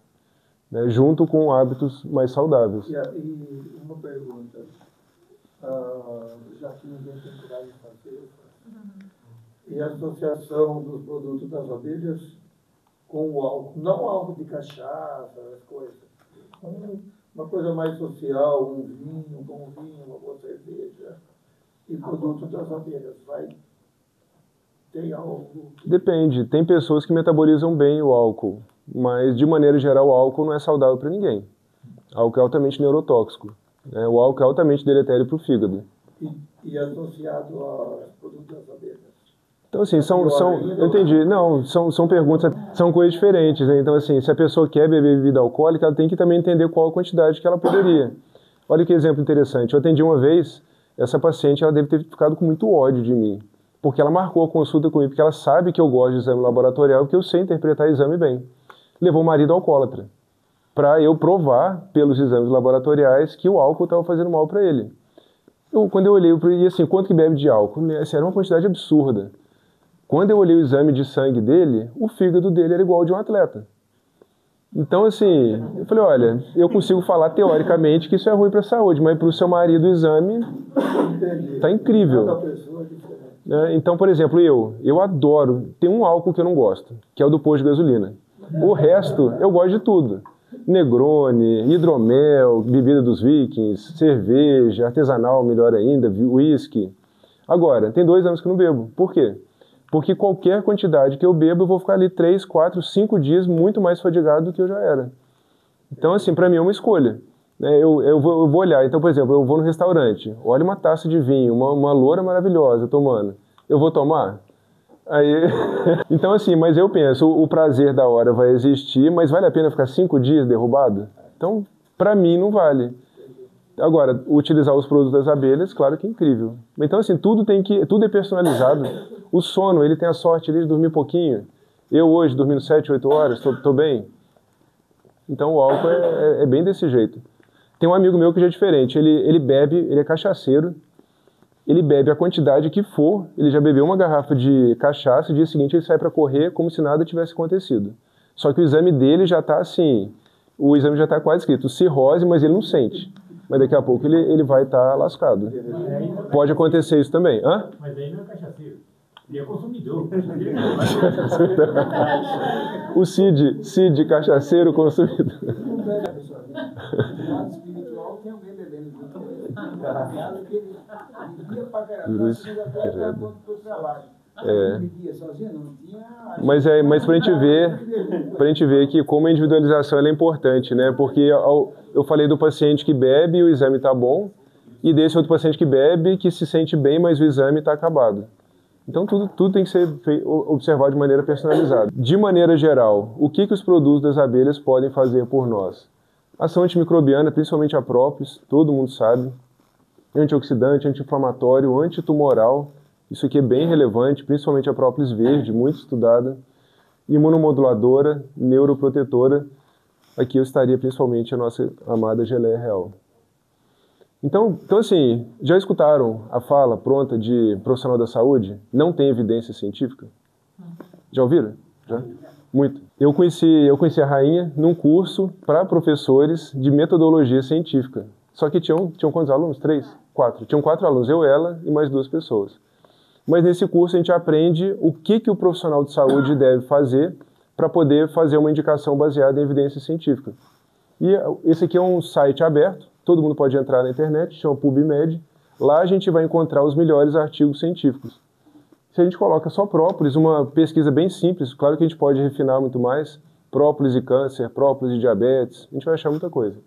né? Junto com hábitos mais saudáveis. E uma pergunta, já que ninguém tem coragem de fazer, e a associação dos produtos das abelhas com o álcool, não álcool de cachaça, as coisas, uma coisa mais social, um vinho, uma boa cerveja, e produtos das abelhas, tem algo? Depende, tem pessoas que metabolizam bem o álcool, mas de maneira geral o álcool não é saudável para ninguém. O álcool é altamente neurotóxico, né? O álcool é altamente deletério para o fígado. E associado aos produtos das abelhas? Então, assim, eu entendi. Não, são perguntas, são coisas diferentes, né? Então, assim, se a pessoa quer beber bebida alcoólica, ela tem que também entender qual a quantidade que ela poderia. Olha que exemplo interessante. Eu atendi uma vez, essa paciente, ela deve ter ficado com muito ódio de mim, porque ela marcou a consulta comigo, porque ela sabe que eu gosto de exame laboratorial, que eu sei interpretar exame bem. Levou o marido alcoólatra, para eu provar, pelos exames laboratoriais, que o álcool estava fazendo mal para ele. Quando eu olhei, e assim, quanto que bebe de álcool? Assim, era uma quantidade absurda. Quando eu olhei o exame de sangue dele, o fígado dele era igual ao de um atleta. Então, assim, eu falei, olha, eu consigo falar teoricamente que isso é ruim para a saúde, mas para o seu marido o exame está incrível. Então, por exemplo, eu adoro, tem um álcool que eu não gosto, que é o do posto de gasolina. O resto, eu gosto de tudo. Negroni, hidromel, bebida dos vikings, cerveja, artesanal, melhor ainda, whisky. Agora, tem 2 anos que eu não bebo. Por quê? Porque qualquer quantidade que eu bebo, eu vou ficar ali 3, 4, 5 dias muito mais fadigado do que eu já era. Então, assim, para mim é uma escolha. Eu vou olhar, então, por exemplo, eu vou no restaurante, olho uma taça de vinho, uma loura maravilhosa tomando. Eu vou tomar? Aí, então assim, mas eu penso, o prazer da hora vai existir, mas vale a pena ficar 5 dias derrubado? Então, para mim não vale. Agora, utilizar os produtos das abelhas, claro que é incrível. Então assim, tudo é personalizado. O sono, ele tem a sorte de dormir pouquinho. Eu hoje, dormindo 7, 8 horas, tô bem. Então o álcool é bem desse jeito. Tem um amigo meu que já é diferente, ele bebe, ele é cachaceiro, ele bebe a quantidade que for, ele já bebeu uma garrafa de cachaça, e no dia seguinte ele sai para correr como se nada tivesse acontecido. Só que o exame dele já está assim, o exame já está quase escrito cirrose, mas ele não sente. Mas daqui a pouco ele vai estar lascado. Pode acontecer isso também. Hã? Mas aí não é cachaceiro, ele é consumidor. O Cid, cachaceiro, consumidor. Não bebe, pessoal. Do lado espiritual tem alguém bebendo junto com ele. Ele bebia pra caramba, segunda-feira quando foi pro trabalho. Não bebia sozinho, não tinha. Mas pra gente ver que como a individualização ela é importante, né? Porque eu falei do paciente que bebe e o exame tá bom, e desse outro paciente que bebe, que se sente bem, mas o exame está acabado. Então tudo tem que ser observado de maneira personalizada. De maneira geral, o que os produtos das abelhas podem fazer por nós? Ação antimicrobiana, principalmente a própolis, todo mundo sabe. Antioxidante, anti-inflamatório, antitumoral, isso aqui é bem relevante, principalmente a própolis verde, muito estudada. Imunomoduladora, neuroprotetora, aqui eu estaria principalmente a nossa amada geleia real. Então assim, já escutaram a fala pronta de profissional da saúde? Não tem evidência científica? Já ouviram? Já? Muito. Eu conheci a rainha num curso para professores de metodologia científica. Só que tinham quantos alunos? 3? 4. Tinham 4 alunos, eu, ela e mais 2 pessoas. Mas nesse curso a gente aprende o que o profissional de saúde deve fazer para poder fazer uma indicação baseada em evidência científica. E esse aqui é um site aberto, todo mundo pode entrar na internet, chama PubMed. Lá a gente vai encontrar os melhores artigos científicos. Se a gente coloca só própolis, uma pesquisa bem simples, claro que a gente pode refinar muito mais, própolis e câncer, própolis e diabetes, a gente vai achar muita coisa.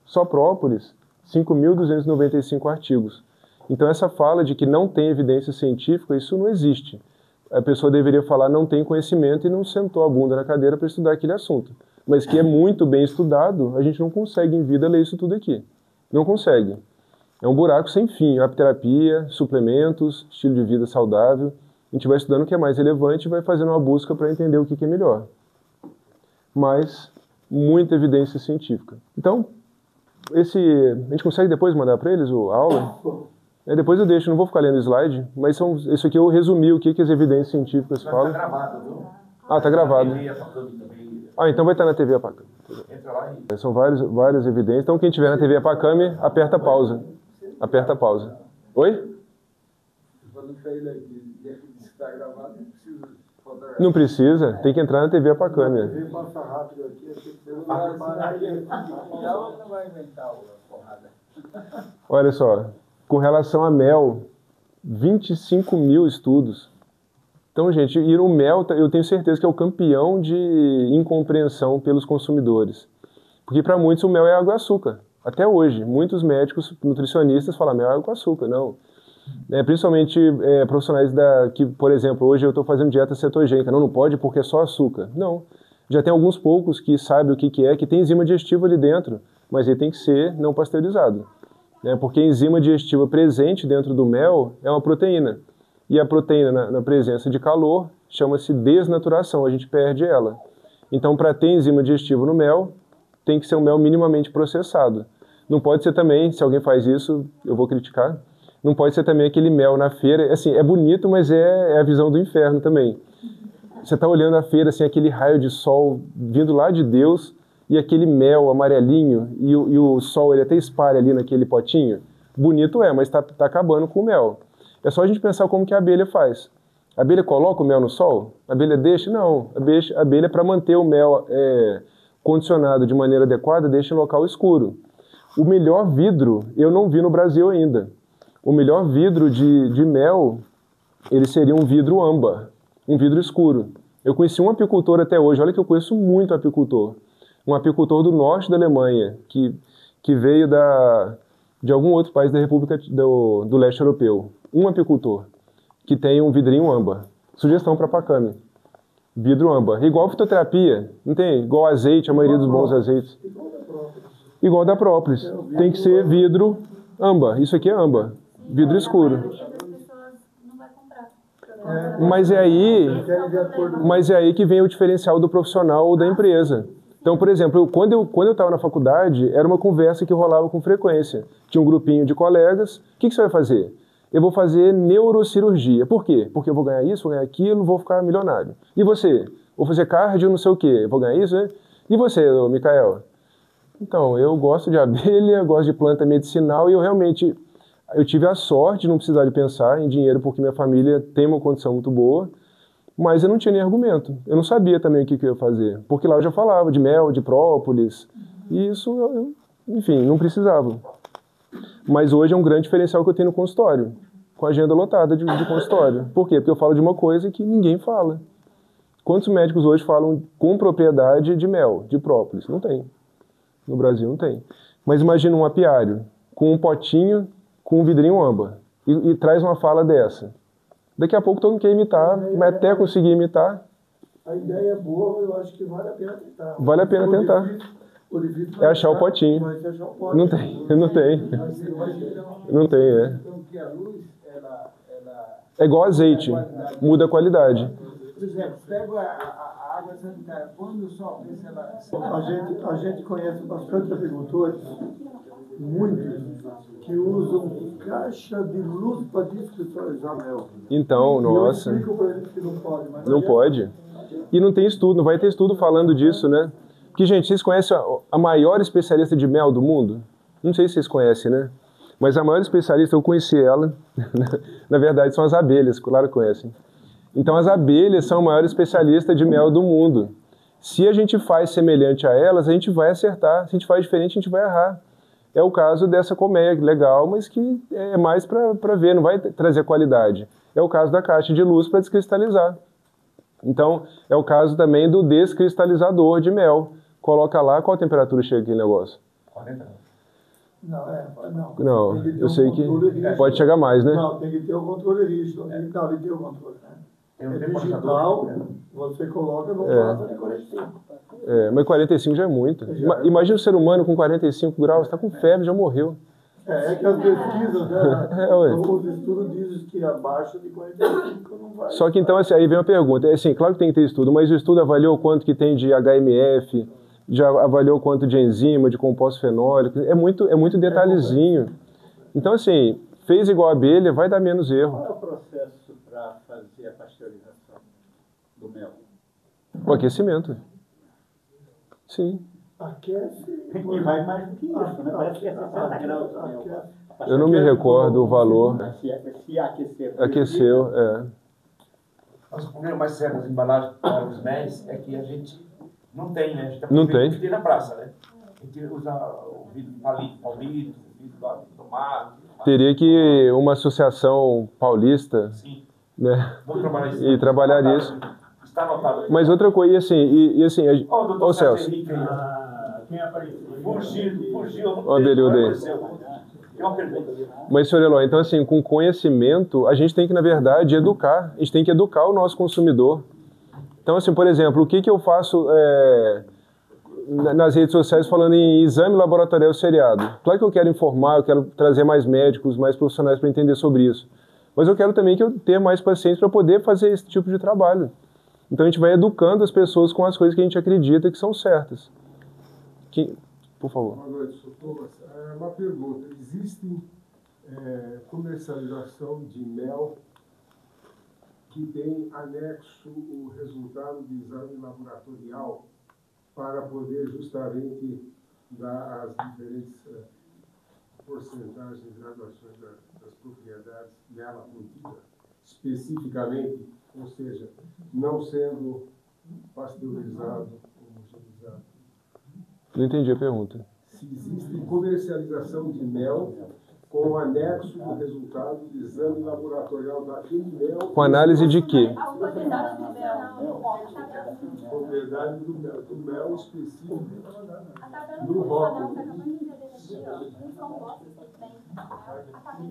Só própolis, 5.295 artigos. Então essa fala de que não tem evidência científica, isso não existe. A pessoa deveria falar não tem conhecimento e não sentou a bunda na cadeira para estudar aquele assunto. Mas que é muito bem estudado, a gente não consegue em vida ler isso tudo aqui. Não consegue. É um buraco sem fim, apterapia, suplementos, estilo de vida saudável. A gente vai estudando o que é mais relevante e vai fazendo uma busca para entender o que é melhor. Mas muita evidência científica. Então, a gente consegue depois mandar para eles a aula? Depois eu deixo, não vou ficar lendo o slide, mas isso aqui eu resumi o que as evidências científicas falam. Tá gravado, viu? Ah, tá gravado. Então vai estar na TV Apacame. Entra lá e... São várias evidências. Então quem tiver na TV Apacame, aperta pausa. Aperta pausa. Oi? Não precisa, tem que entrar na TV Apacame. Olha só, com relação a mel, 25 mil estudos. Então, gente, e o mel, eu tenho certeza que é o campeão de incompreensão pelos consumidores. Porque para muitos o mel é água e açúcar. Até hoje, muitos médicos, nutricionistas falam mel é água com açúcar. Não. Principalmente profissionais que, por exemplo, hoje eu estou fazendo dieta cetogênica. Não pode porque é só açúcar. Não. Já tem alguns poucos que sabem o que que tem enzima digestiva ali dentro, mas ele tem que ser não pasteurizado. Porque a enzima digestiva presente dentro do mel é uma proteína. E a proteína, na presença de calor, chama-se desnaturação, a gente perde ela. Então, para ter enzima digestiva no mel, tem que ser um mel minimamente processado. Não pode ser também, se alguém faz isso, eu vou criticar, não pode ser também aquele mel na feira, assim, é bonito, mas é a visão do inferno também. Você está olhando a feira, assim, aquele raio de sol vindo lá de Deus, e aquele mel amarelinho, e o sol ele até espalha ali naquele potinho. Bonito mas está acabando com o mel. É só a gente pensar como que a abelha faz. A abelha coloca o mel no sol? A abelha deixa? Não. A abelha, para manter o mel condicionado de maneira adequada, deixa em local escuro. O melhor vidro, eu não vi no Brasil ainda. O melhor vidro de mel, ele seria um vidro âmbar, um vidro escuro. Eu conheci um apicultor até hoje, olha que eu conheço muito apicultor. Um apicultor do norte da Alemanha, que veio de algum outro país da República do Leste Europeu. Um apicultor que tem um vidrinho âmbar. Sugestão para Pacame. Vidro âmbar. Igual fitoterapia, não tem? Igual azeite, a maioria dos bons azeites. Igual da própolis. Tem que ser vidro âmbar. Isso aqui é âmbar. Vidro escuro. Mas é aí que vem o diferencial do profissional ou da empresa. Então, por exemplo, quando eu estava na faculdade, era uma conversa que rolava com frequência. Tinha um grupinho de colegas. O que você vai fazer? Eu vou fazer neurocirurgia. Por quê? Porque eu vou ganhar isso, vou ganhar aquilo, vou ficar milionário. E você? Vou fazer cardio, não sei o quê. Vou ganhar isso, né? E você, Micael? Então, eu gosto de abelha, gosto de planta medicinal e eu tive a sorte de não precisar de pensar em dinheiro porque minha família tem uma condição muito boa, mas eu não tinha nem argumento. Eu não sabia também o que eu ia fazer, porque lá eu já falava de mel, de própolis, e isso, enfim, não precisava. Mas hoje é um grande diferencial que eu tenho no consultório, com a agenda lotada de consultório. Por quê? Porque eu falo de uma coisa que ninguém fala. Quantos médicos hoje falam com propriedade de mel, de própolis? Não tem. No Brasil não tem. Mas imagina um apiário com um potinho com um vidrinho âmbar e traz uma fala dessa. Daqui a pouco todo mundo quer imitar, vai até conseguir imitar. A ideia é boa, eu acho que vale a pena tentar. Vale a pena tentar. É achar o potinho. Não tem, não tem. Não tem, é. Então, que a luz, ela É igual azeite, muda a qualidade. por exemplo, pega a água sanitária, põe no sol, vê se ela... A gente conhece bastante agricultores, muitos, que usam caixa de luz para descristalizar mel. Então, nossa. Eu explico para eles que não pode, mas não pode. E não tem estudo, não vai ter estudo falando disso, né? Porque, gente, vocês conhecem a maior especialista de mel do mundo? Não sei se vocês conhecem, né? Mas a maior especialista, eu conheci ela. Na verdade, são as abelhas, claro que conhecem. Então, as abelhas são a maior especialista de mel do mundo. Se a gente faz semelhante a elas, a gente vai acertar. Se a gente faz diferente, a gente vai errar. É o caso dessa colmeia legal, mas que é mais para ver, não vai trazer qualidade. É o caso da caixa de luz para descristalizar. Então, é o caso também do descristalizador de mel. Coloca lá, qual a temperatura chega aquele negócio? 40. Não, eu sei que pode chegar mais, né? Não, tem que ter o controle rígido. Ele tem o controle, né? É digital, você coloca no passa de 45. Mas 45 já é muito. Imagina o ser humano com 45 graus, está com febre, já morreu. É que as pesquisas, né? Os estudos dizem que abaixo de 45 não vai. Só que então, assim, aí vem uma pergunta. Assim, claro que tem que ter estudo, mas o estudo avaliou quanto que tem de HMF, já avaliou quanto de enzima, de composto fenólico. É muito detalhezinho. Então, assim, fez igual a abelha, vai dar menos erro. Qual é o processo para fazer a pasteurização do mel? O aquecimento. Sim. Aquece. E vai mais do que isso, né? Parece que é 60 graus de mel. Eu não me recordo o valor. Se aquecer. Aqueceu, Mas o problema mais sério das embalagens para os méis é que a gente não tem, né? A gente não tem. Que tem na praça, né? A gente usa o vidro de palito, o vidro de tomate. Teria que uma associação paulista, né? Vamos trabalhar isso. E trabalhar isso. Está anotado. Mas outra coisa, e assim, Ô, Celso. Quem apareceu? Fugiu. Ó, Berilde. Tem uma pergunta. Mas, senhor Eloy, então assim, com conhecimento, a gente tem que, na verdade, educar. A gente tem que educar o nosso consumidor. Então, assim, por exemplo, o que eu faço nas redes sociais falando em exame laboratorial seriado? Claro que eu quero informar, eu quero trazer mais médicos, mais profissionais para entender sobre isso. Mas eu quero também que eu tenha mais pacientes para poder fazer esse tipo de trabalho. Então a gente vai educando as pessoas com as coisas que a gente acredita que são certas. Por favor. Boa noite, Sr. Thomas. Uma pergunta. Existe comercialização de mel que tem anexo o resultado de exame laboratorial para poder justamente dar as diferentes porcentagens e graduações das propriedades nela contida, especificamente, ou seja, não sendo pasteurizado ou homogeneizado? Não entendi a pergunta. Se existe comercialização de mel com anexo do resultado do exame laboratorial daquele mel... Com análise de quê? Propriedade do mel específico no rótulo.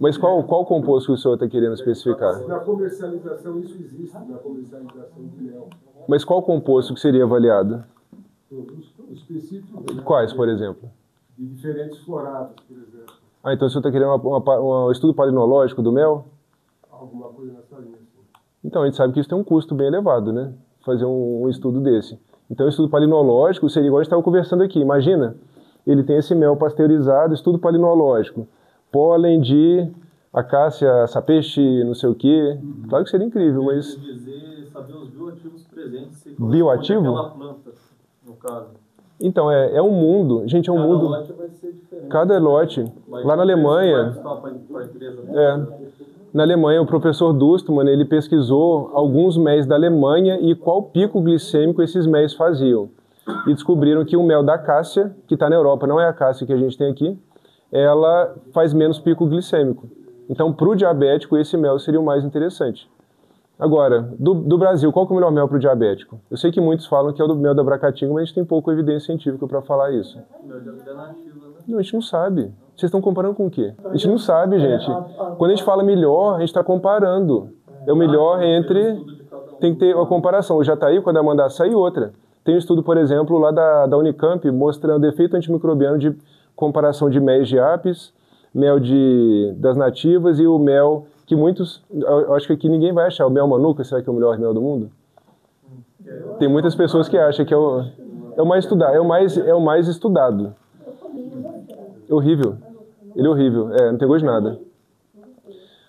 Mas qual composto que o senhor está querendo especificar? Na comercialização isso existe, na comercialização de mel. Mas qual composto que seria avaliado? Os específicos. Quais, por exemplo? De diferentes florados, por exemplo. Ah, então o senhor está querendo um estudo palinológico do mel? Alguma coisa nessa linha. Então, a gente sabe que isso tem um custo bem elevado, né? Fazer um estudo desse. Então, o estudo palinológico seria igual a gente estava conversando aqui. Imagina, ele tem esse mel pasteurizado, estudo palinológico. Pólen de acácia, sapeixe, não sei o quê. Claro que seria incrível, mas... Saber os bioativos presentes. Bioativo? Aquela planta, no caso. Então, é um mundo. Gente, é um mundo... Cada lote vai ser diferente. Cada lote. Lá na Alemanha... Na Alemanha, o professor Dustmann, ele pesquisou alguns méis da Alemanha e qual pico glicêmico esses méis faziam. E descobriram que o mel da acácia, que está na Europa, não é a acácia que a gente tem aqui, ela faz menos pico glicêmico. Então, para o diabético, esse mel seria o mais interessante. Agora, do Brasil, qual que é o melhor mel para o diabético? Eu sei que muitos falam que é o do mel da Abracatinga, mas a gente tem pouca evidência científica para falar isso. Não, a gente não sabe. Vocês estão comparando com o quê? A gente não sabe, gente. Quando a gente fala melhor, a gente está comparando. É o melhor entre... Tem que ter uma comparação. O Jataí, quando a mandar sair, outra. Tem um estudo, por exemplo, lá da Unicamp, mostrando efeito antimicrobiano de comparação de mel de apis, mel das nativas e o mel que muitos... Eu acho que aqui ninguém vai achar. O mel manuka, será que é o melhor mel do mundo? Tem muitas pessoas que acham que é o mais estudado. É o mais estudado. É horrível. Ele é horrível. Não tem gosto de nada.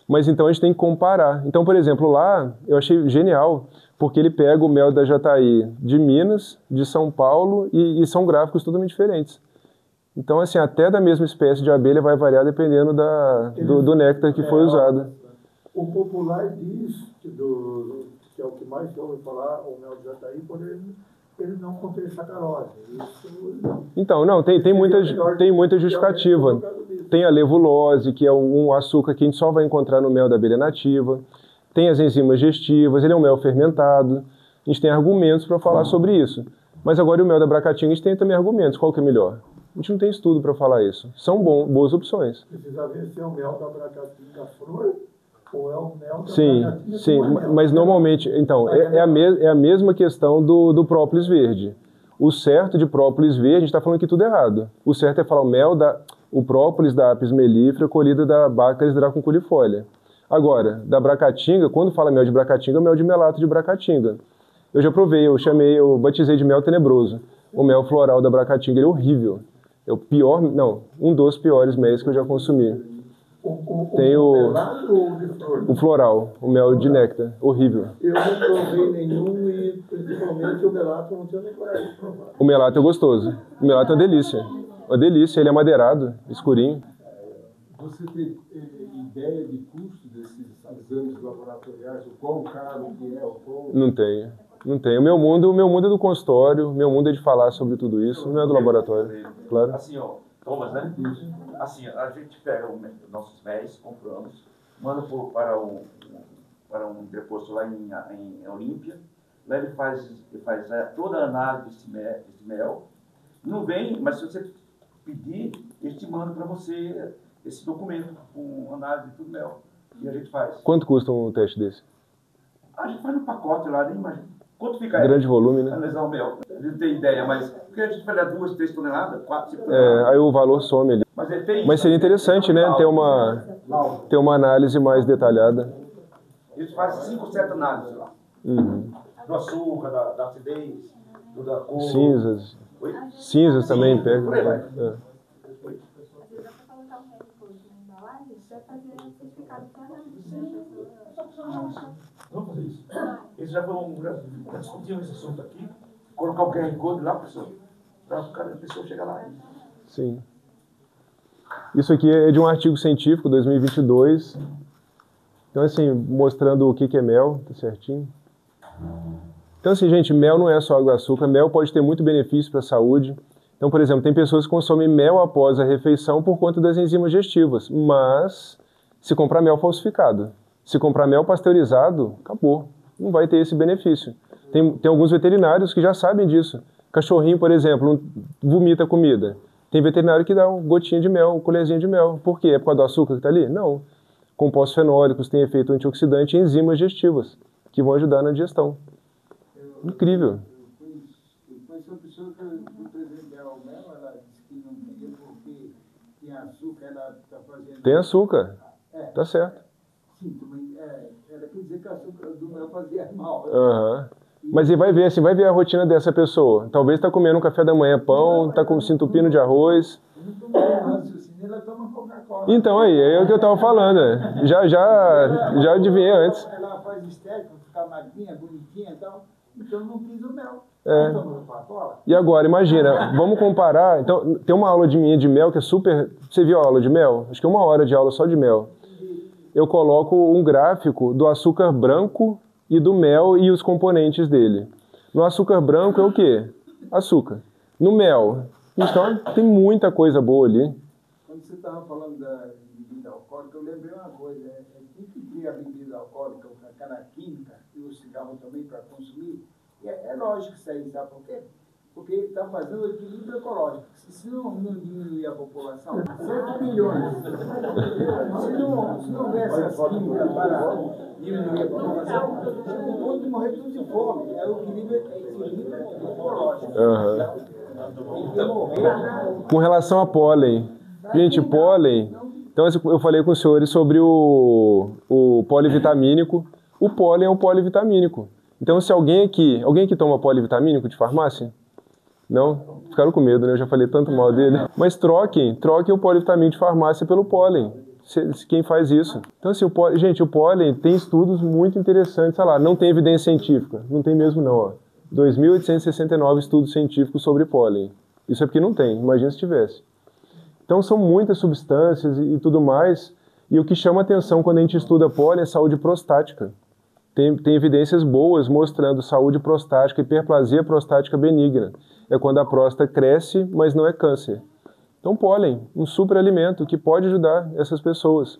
Mas então a gente tem que comparar. Então, por exemplo, lá eu achei genial, porque ele pega o mel da Jataí de Minas, de São Paulo, e são gráficos totalmente diferentes. Então, assim, até da mesma espécie de abelha vai variar dependendo do néctar que foi usado. O popular diz, que é o que mais se ouve falar, o mel de Jataí, por ele não contém sacarose. Então, não, tem muita justificativa. Tem a levulose, que é um açúcar que a gente só vai encontrar no mel da abelha nativa. Tem as enzimas digestivas, ele é um mel fermentado. A gente tem argumentos para falar sobre isso. Mas agora o mel da Abracatinga, a gente tem também argumentos. Qual que é melhor? A gente não tem estudo para falar isso. São boas opções. Precisa ver se é o mel da Abracatinga flor ou é o mel da Abracatinga. Sim, mas normalmente... Então, é a mesma questão do própolis verde. O certo de própolis verde, a gente está falando aqui tudo errado. O certo é falar o própolis da Apis mellifera colhida da Bacteris dracunculifolia. Agora, da Abracatinga, quando fala mel de Abracatinga, é mel de melato de Abracatinga. Eu já provei, eu batizei de mel tenebroso. O mel floral da Abracatinga, ele é horrível. É o pior, não, um dos piores melos que eu já consumi. Tem o floral, o mel de néctar, horrível. Eu não provei nenhum e principalmente o melato eu não tinha nem coragem de provar. O melato é gostoso. O melato é uma delícia. Uma delícia, ele é madeirado, escurinho. Você tem ideia de custo desses exames laboratoriais? O quão caro que é? Não tenho. Não tem. O meu mundo é do consultório, o meu mundo é de falar sobre tudo isso, não é do laboratório. Claro. Assim, ó, Thomas, né? Assim, a gente pega nossos méis, compramos, manda para um depósito lá em Olímpia, lá ele faz toda a análise desse mel. Não vem, mas se você pedir, eles te mandam para você esse documento com análise de tudo mel. E a gente faz. Quanto custa um teste desse? A gente faz no pacote lá, nem imagina. Quanto fica grande volume, né? Analisar o mel. A gente não tem ideia, mas porque a gente vai dar 2, 3 toneladas, 4, 5 toneladas. Aí o valor some ali. Mas seria interessante, né? Ter uma análise mais detalhada. Eles fazem 5 ou 7 análises lá. Do açúcar, da acidez, da cor. Cinzas. Oi? Cinzas também pega. Às vezes dá para colocar um recurso na embalagem, vai fazer um certificado para Vamos fazer isso. Eles já vão discutir esse assunto aqui, colocar o QR Code lá, pessoal, para a pessoa chegar lá. Sim. Isso aqui é de um artigo científico, 2022. Então, assim, mostrando o que é mel, tá certinho. Então, assim, gente, mel não é só água e açúcar. Mel pode ter muito benefício para a saúde. Então, por exemplo, tem pessoas que consomem mel após a refeição por conta das enzimas digestivas. Mas, se comprar mel falsificado, se comprar mel pasteurizado, acabou. Não vai ter esse benefício. Tem alguns veterinários que já sabem disso. Cachorrinho, por exemplo, vomita comida. Tem veterinário que dá uma gotinha de mel, uma colherzinha de mel. Por quê? É por causa do açúcar que está ali? Não. Compostos fenólicos têm efeito antioxidante e enzimas digestivas, que vão ajudar na digestão. Incrível. Eu conheci uma pessoa que o presidente dela ao mel, ela disse que não queria porque tem açúcar, ela está fazendo... Tem açúcar. Tá certo. Sim, ela quer dizer que o açúcar do mel fazia mal. Mas e vai ver, assim, vai ver a rotina dessa pessoa. Talvez está comendo um café da manhã pão, está se entupindo de arroz. Ela toma Coca-Cola. Então, aí, é o que eu estava falando. Já adivinhei antes. Ela faz estética, ficar magrinha, bonitinha e tal. Então não quis o mel. E agora, imagina, vamos comparar. Então, tem uma aula minha de mel que é super... Você viu a aula de mel? Acho que é 1 hora de aula só de mel. Eu coloco um gráfico do açúcar branco e do mel e os componentes dele. No açúcar branco é o quê? Açúcar. No mel, então tem muita coisa boa ali. Quando você estava falando da bebida alcoólica, eu lembrei uma coisa. Quem que cria a bebida alcoólica, aquela química, e o cigarro também para consumir, é lógico isso aí, sabe por quê? Porque está fazendo o equilíbrio ecológico. Se não diminuir a população, 7 milhões. Se não houvesse as químicas para diminuir a população, chega um ponto de morrer tudo de fome. É o equilíbrio ecológico. Com relação a pólen. Gente, pólen... Então, eu falei com os senhores sobre o polivitamínico. O pólen é um polivitamínico. Então, se alguém aqui toma polivitamínico de farmácia? Não? Ficaram com medo, né? Eu já falei tanto mal dele. Mas troquem o polivitamínico de farmácia pelo pólen. Quem faz isso? Então, assim, o pólen tem estudos muito interessantes. Olha lá, não tem evidência científica. Não tem mesmo, não. Ó. 2.869 estudos científicos sobre pólen. Isso é porque não tem. Imagina se tivesse. Então, são muitas substâncias e tudo mais. E o que chama atenção quando a gente estuda pólen é saúde prostática. Tem evidências boas mostrando saúde prostática, hiperplasia prostática benigna. É quando a próstata cresce, mas não é câncer. Então, pólen, um super alimento que pode ajudar essas pessoas.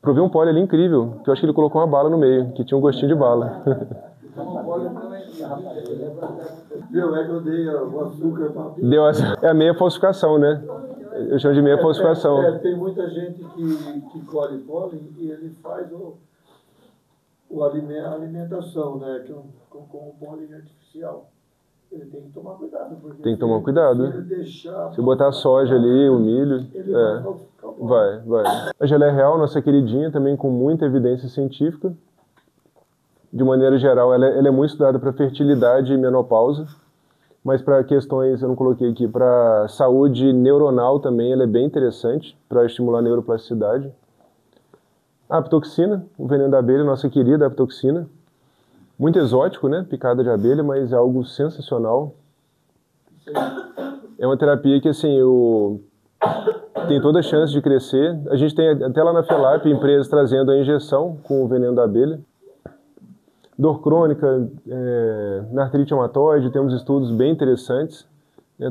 Provei um pólen ali incrível, que eu acho que ele colocou uma bala no meio, que tinha um gostinho de bala. Viu, é que eu dei o açúcar para... É a meia falsificação, né? Eu chamo de meia falsificação. Tem muita gente que colhe pólen e ele faz a alimentação, né? Com o pólen artificial. Ele tem que tomar cuidado. Tem que tomar cuidado. Se botar a soja ali, o milho... Ele vai. A geleia real, nossa queridinha, também com muita evidência científica. De maneira geral, ela é muito estudada para fertilidade e menopausa. Mas para questões, eu não coloquei aqui, para saúde neuronal também, ela é bem interessante para estimular a neuroplasticidade. A apitoxina, o veneno da abelha, nossa querida apitoxina. Muito exótico, né? Picada de abelha, mas é algo sensacional. É uma terapia que, assim, tem toda a chance de crescer. A gente tem até lá na FELAP empresas trazendo a injeção com o veneno da abelha. Dor crônica, na artrite reumatoide, temos estudos bem interessantes.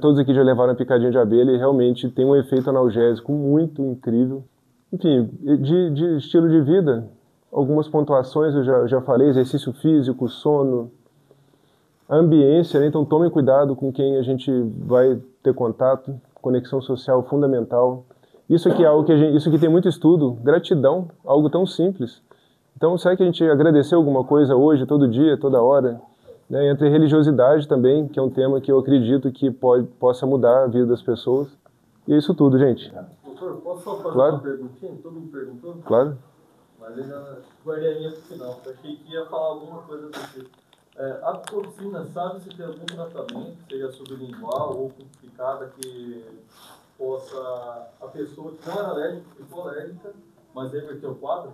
Todos aqui já levaram a picadinha de abelha e realmente tem um efeito analgésico muito incrível. Enfim, de estilo de vida, algumas pontuações eu já falei, exercício físico, sono, a ambiência, né? Então tomem cuidado com quem a gente vai ter contato, conexão social fundamental. Isso aqui é algo isso aqui tem muito estudo, gratidão, algo tão simples. Então, será que a gente agradeceu alguma coisa hoje, todo dia, toda hora? Né? Entre religiosidade também, que é um tema que eu acredito que possa mudar a vida das pessoas. E é isso tudo, gente. Doutor, posso só fazer Claro. uma perguntinha? Todo mundo perguntou? Claro. Mas eu já guardei a minha pro final. Eu achei que ia falar alguma coisa desse. A toxina, sabe se tem algum tratamento, seja sublingual ou com picada, que possa a pessoa que não era alérgica, ficou alérgica, mas reverteu o quadro?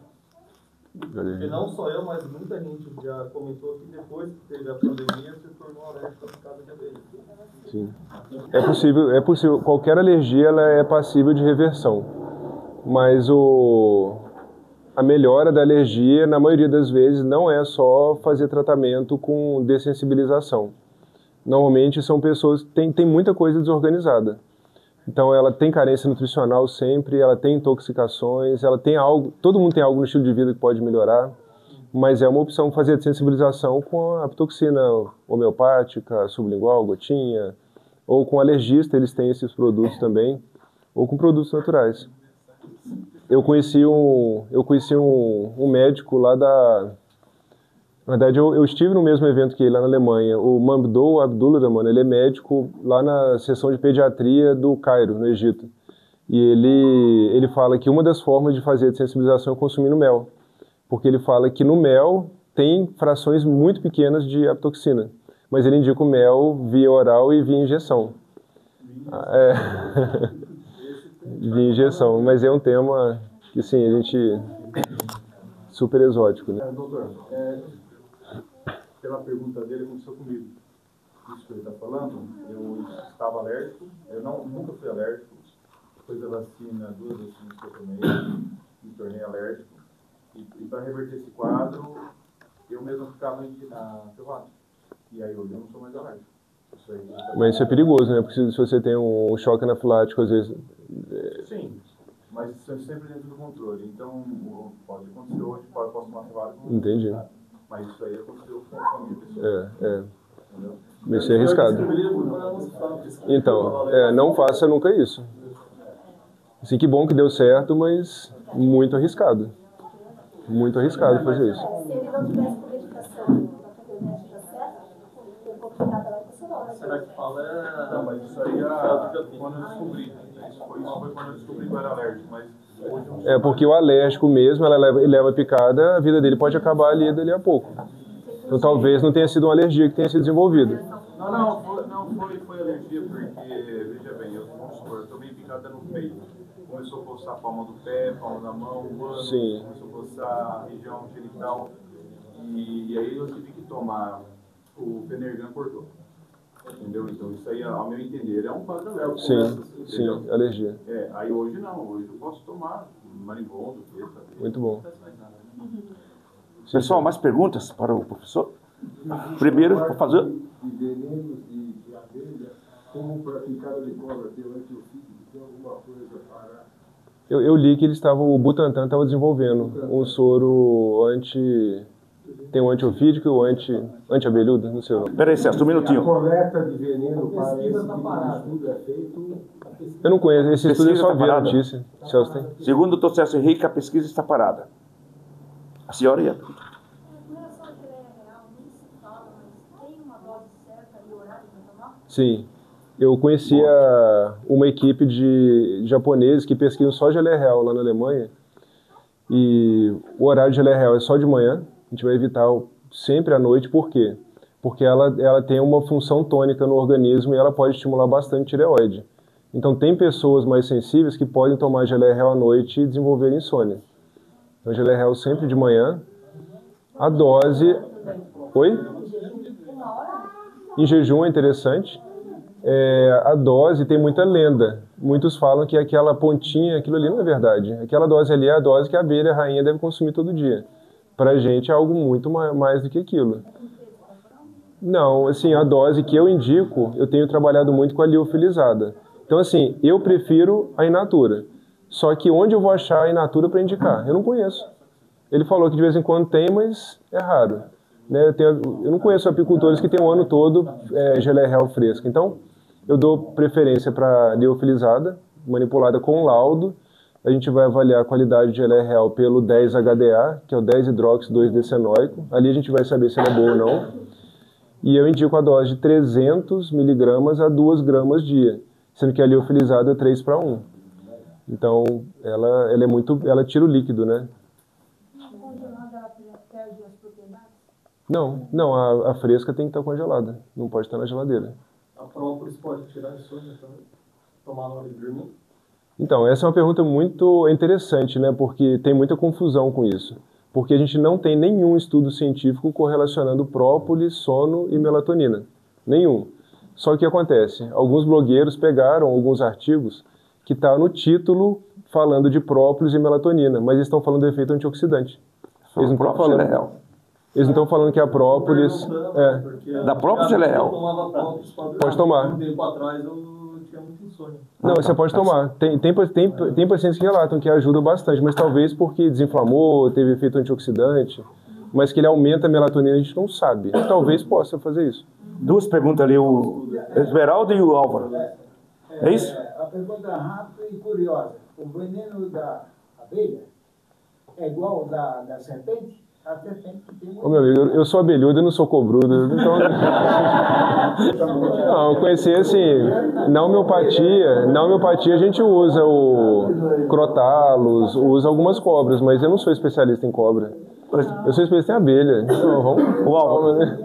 Porque não só eu, mas muita gente já comentou que depois que teve a pandemia se tornou alérgico à picada de abelha. Sim. É possível. Qualquer alergia ela é passível de reversão. Mas a melhora da alergia, na maioria das vezes, não é só fazer tratamento com dessensibilização. Normalmente são pessoas que têm muita coisa desorganizada. Então ela tem carência nutricional sempre, ela tem intoxicações, ela tem algo, todo mundo tem algo no estilo de vida que pode melhorar, mas é uma opção fazer a sensibilização com a apitoxina homeopática, sublingual, gotinha, Ou com alergista, eles têm esses produtos também, ou com produtos naturais. Eu conheci um médico lá da... Na verdade, eu estive no mesmo evento que ele lá na Alemanha. O Mamdouh Abdulrahman, ele é médico lá na seção de pediatria do Cairo, no Egito. E ele fala que uma das formas de fazer a sensibilização é consumindo mel. Porque ele fala que no mel tem frações muito pequenas de aflatoxina. Mas ele indica o mel via oral e via injeção. Via injeção. Mas é um tema que, sim, a gente... super exótico, né? Doutor, pela pergunta dele, aconteceu comigo. Isso que ele está falando, eu estava alérgico, eu nunca fui alérgico. Depois da vacina, 2 vacinas que eu tomei, me tornei alérgico. E para reverter esse quadro, eu mesmo ficava enferrujado. E aí hoje eu não sou mais alérgico. Mas isso é perigoso, né? Porque se você tem um choque anafilático, às vezes... Sim, mas isso é sempre dentro do controle. Então, pode acontecer hoje, posso tomar ferrado. Entendi. Mas isso aí aconteceu com a minha pessoa. Entendeu? Isso é arriscado. Então, não faça nunca isso. Assim, que bom que deu certo, mas muito arriscado. Muito arriscado fazer isso. Se ele não tivesse com medicação para poder dar certo, eu vou ficar pela pessoa. Será que fala Não, mas isso aí quando eu descobri. Isso foi quando eu descobri que eu era alérgico, mas hoje eu não. Porque o alérgico mesmo, ele leva picada, a vida dele pode acabar ali dali a pouco. Então talvez não tenha sido uma alergia que tenha sido desenvolvida. Não foi alergia, porque, veja bem, eu tomei picada no peito. Começou a coçar a palma do pé, palma da mão, o ano, Sim. começou a coçar a região genital. E aí eu tive que tomar o Fenergan cortou. Entendeu? Então isso aí, ao meu entender, é um quadro alérgico. Sim, alergia. Aí hoje não, hoje eu posso tomar marimbondo, muito bom. Pessoal, mais perguntas para o professor? Primeiro, vou fazer... De venenos de abelha, como para picada de cobra, tem antiofídico, tem alguma coisa para... Eu li que o Butantan estava desenvolvendo um soro tem um antiofídico e o anti-abelhudo, não sei o nome. Peraí, Celso, um minutinho. A coleta de veneno para esse tipo de estudo é feito... Eu não conheço, esse estudo eu só vi a notícia. Celso tem? Segundo o Dr. Celso Henrique, a pesquisa está parada. A senhora ia. Sim. Eu conhecia uma equipe de japoneses que pesquisam só geleia real lá na Alemanha. E o horário de geleia real é só de manhã. A gente vai evitar sempre à noite. Por quê? Porque ela tem uma função tônica no organismo e ela pode estimular bastante tireoide. Então tem pessoas mais sensíveis que podem tomar geleia real à noite e desenvolver insônia. Então geleia real sempre de manhã. A dose... Oi? Em jejum é interessante. A dose tem muita lenda. Muitos falam que aquela pontinha, aquilo ali não é verdade. Aquela dose ali é a dose que a abelha rainha deve consumir todo dia. Pra gente é algo muito mais do que aquilo. Não, assim, a dose que eu indico, eu tenho trabalhado muito com a liofilizada. Então, assim, eu prefiro a in natura. Só que onde eu vou achar a in natura para indicar? Eu não conheço. Ele falou que de vez em quando tem, mas é raro. Né? Eu não conheço apicultores que tem o ano todo geleia real fresca. Então, eu dou preferência para liofilizada, manipulada com laudo. A gente vai avaliar a qualidade de geleia real pelo 10-HDA, que é o 10-hidroxi-2-decenoico. Ali a gente vai saber se ela é boa ou não. E eu indico a dose de 300 miligramas a 2 gramas dia, sendo que a liofilizada é 3:1. Então, ela tira o líquido, né? Não, a fresca tem que estar congelada, não pode estar na geladeira. A própolis pode tirar a insônia também? Tomar na hora de dormir? Então, essa é uma pergunta muito interessante, né? Porque tem muita confusão com isso. Porque a gente não tem nenhum estudo científico correlacionando própolis, sono e melatonina. Nenhum. Só que o que acontece? Alguns blogueiros pegaram alguns artigos que estão no título falando de própolis e melatonina, mas eles estão falando do efeito antioxidante. Eles não estão falando... Eles não estão falando que a própolis... Da própolis geleia real? Pode tomar. Um tempo atrás eu tinha muito insônia. Não, você pode tomar. Tem pacientes que relatam que ajuda bastante, mas talvez porque desinflamou, teve efeito antioxidante. mas que ele aumenta a melatonina, a gente não sabe. Talvez possa fazer isso. Duas perguntas ali, o Esmeralda e o Álvaro. É isso? A pergunta rápida e curiosa. O veneno da abelha é igual ao da serpente? A serpente tem Ô, meu amigo, eu sou abelhudo e não sou cobrudo, então... Não, eu conheci assim, na homeopatia a gente usa o crotalos, usa algumas cobras, mas eu não sou especialista em cobra. Eu sou especialista em abelha. Então, vamos, né?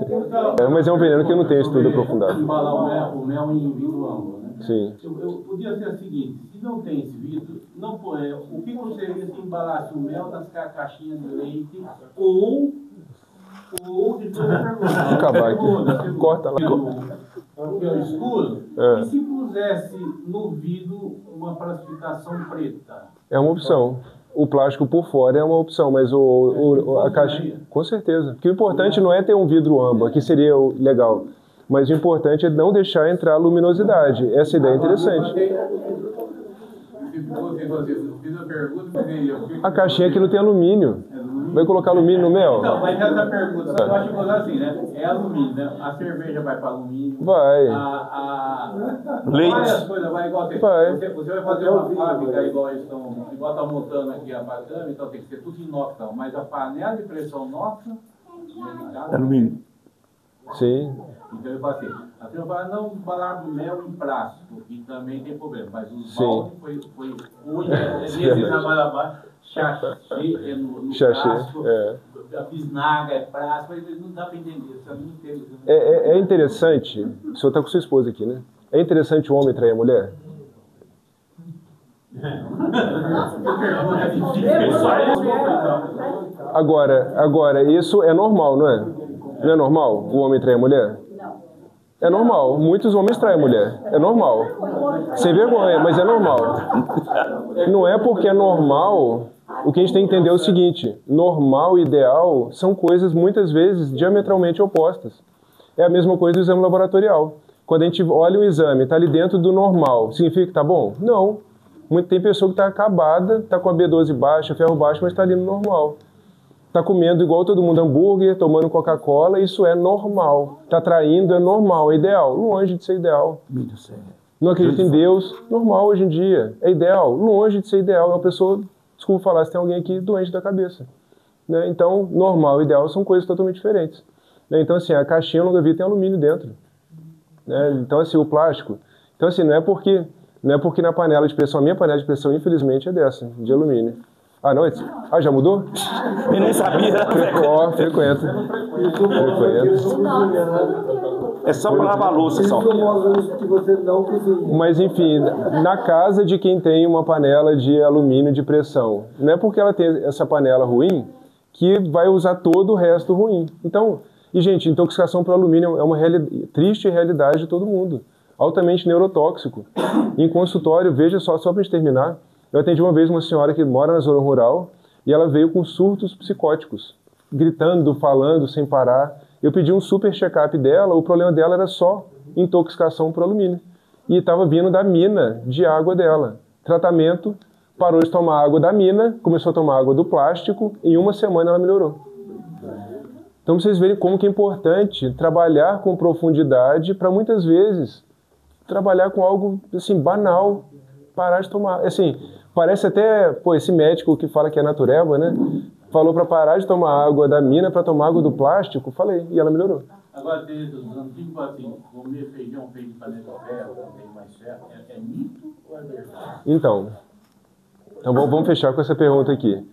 Mas é um veneno que eu não tenho estudo aprofundado. Embalar o mel em vidro amplo, né? Sim. Podia ser o seguinte, se não tem esse vidro, não, o que seria se embalasse o mel nas caixinhas de leite ou acabar aqui. Corta lá. Porque é escuro. E se pusesse no vidro uma plastificação preta? É uma opção. O plástico por fora é uma opção, mas a caixa... Com certeza. Porque o importante não é ter um vidro âmbar, que seria legal. Mas o importante é não deixar entrar a luminosidade. Essa ideia é interessante. A caixinha aqui não tem alumínio. Vai colocar alumínio no mel? Não, mas essa pergunta, eu acho que vou assim, né? É alumínio, né? A cerveja vai para alumínio. Vai. Leite. Várias coisas, vai igual. Vai. Você vai fazer uma fábrica igual tá montando aqui a bacana, então tem que ser tudo inox, mas a panela de pressão nossa é alumínio. Sim. Então eu falo assim, a turma fala, não embalar mel em plástico, que também tem problema, mas os baldes foi chachê no plástico, a bisnaga é plástico, não dá para entender, você não entende. É interessante, o senhor está com sua esposa aqui, né? É interessante o homem trair a mulher? Agora, isso é normal, não é? Não é normal o homem trair a mulher? É normal. Muitos homens traem a mulher. É normal. Sem vergonha, mas é normal. Não é porque é normal. O que a gente tem que entender é o seguinte: normal e ideal são coisas muitas vezes diametralmente opostas. É a mesma coisa do exame laboratorial. Quando a gente olha o exame, está ali dentro do normal, significa que está bom? Não. Tem pessoa que está acabada, está com a B12 baixa, ferro baixo, mas está ali no normal. Está comendo igual todo mundo hambúrguer, tomando Coca-Cola, isso é normal. Está traindo, é normal, é ideal. Longe de ser ideal. Não acredita em Deus, normal hoje em dia. É ideal, longe de ser ideal. É uma pessoa, desculpa falar, se tem alguém aqui doente da cabeça. Né? Então, normal e ideal são coisas totalmente diferentes. Né? Então, assim, a caixinha eu nunca vi tem alumínio dentro. Né? Então, assim, o plástico. Então, assim, não é porque na panela de pressão, a minha panela de pressão, infelizmente, é dessa, de alumínio. Ah, não? Já mudou? Eu nem sabia. Frequenta. É só para lavar a louça, só. Mas, enfim, na casa de quem tem uma panela de alumínio de pressão, não é porque ela tem essa panela ruim que vai usar todo o resto ruim. Então, gente, intoxicação por alumínio é uma triste realidade de todo mundo. Altamente neurotóxico. Em consultório, veja só para a gente terminar, eu atendi uma vez uma senhora que mora na zona rural e ela veio com surtos psicóticos, gritando, falando sem parar. Eu pedi um super check-up dela, o problema dela era só intoxicação por alumínio. E estava vindo da mina de água dela. Tratamento, parou de tomar água da mina, começou a tomar água do plástico, e em uma semana ela melhorou. Então, pra vocês verem como que é importante trabalhar com profundidade para muitas vezes trabalhar com algo assim banal, parar de tomar. Assim, parece até, esse médico que fala que é natureba, né? Falou para parar de tomar água da mina para tomar água do plástico, falei, e ela melhorou. Agora, desde os antigos, assim, comer feijão feito de panela de ferro, tem mais ferro, é mito ou é verdade? Então vamos fechar com essa pergunta aqui.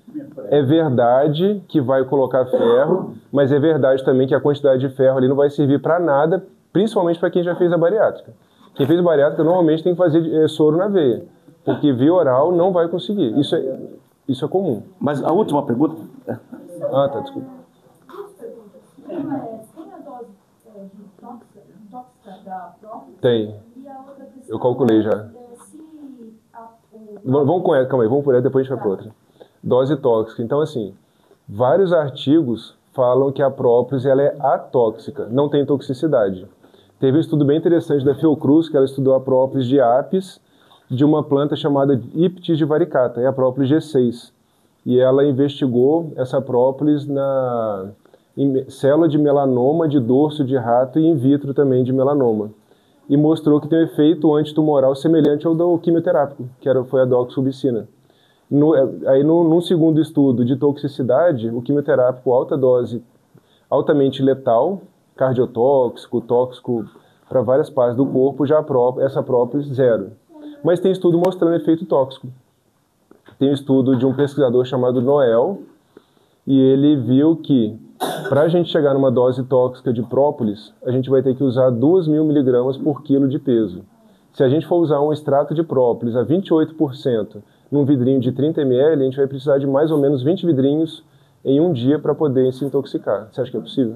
É verdade que vai colocar ferro, mas é verdade também que a quantidade de ferro ali não vai servir para nada, principalmente para quem já fez a bariátrica. Quem fez bariátrica normalmente tem que fazer soro na veia, porque via oral não vai conseguir. Isso é comum. Mas a última pergunta... Ah, tá, desculpa. Tem a dose tóxica da própria? Tem. Eu calculei já. Vamos com ela, calma aí, vamos por ela, depois a gente vai para outra. Dose tóxica. Então, assim, vários artigos falam que a própolis ela é atóxica, não tem toxicidade. Teve um estudo bem interessante da Fiocruz, que ela estudou a própolis de apis de uma planta chamada Iptis divaricata, é a própolis G6. E ela investigou essa própolis célula de melanoma de dorso de rato e in vitro também de melanoma. E mostrou que tem um efeito antitumoral semelhante ao do quimioterápico, foi a doxorubicina. Num segundo estudo de toxicidade, o quimioterápico alta dose, altamente letal, cardiotóxico, tóxico para várias partes do corpo, essa própolis, 0. Mas tem estudo mostrando efeito tóxico. Tem um estudo de um pesquisador chamado Noel, e ele viu que para a gente chegar numa dose tóxica de própolis, a gente vai ter que usar 2.000 miligramas por quilo de peso. Se a gente for usar um extrato de própolis a 28% num vidrinho de 30 ml, a gente vai precisar de mais ou menos 20 vidrinhos em um dia para poder se intoxicar. Você acha que é possível?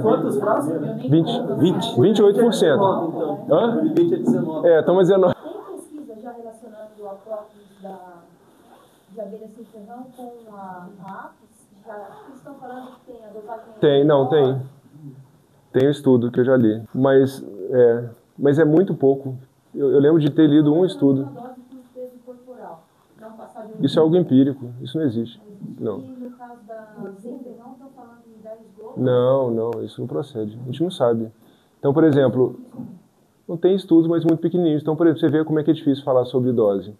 Quantos frascos? 28%. Hã? 20 a 19. Estamos dizendo... Tem pesquisa já relacionando a própolis de abelha sem ferrão com a apis? Já estão falando que tem a dosagem... Tem um estudo que eu já li, mas é muito pouco. Eu lembro de ter lido um estudo. Isso é algo empírico, isso não existe. Não. E no caso da zímbria, não estão falando em 10 gotas? Não, isso não procede. A gente não sabe. Então, por exemplo, não tem estudos, mas muito pequenininhos. Então, por exemplo, você vê como é que é difícil falar sobre dose.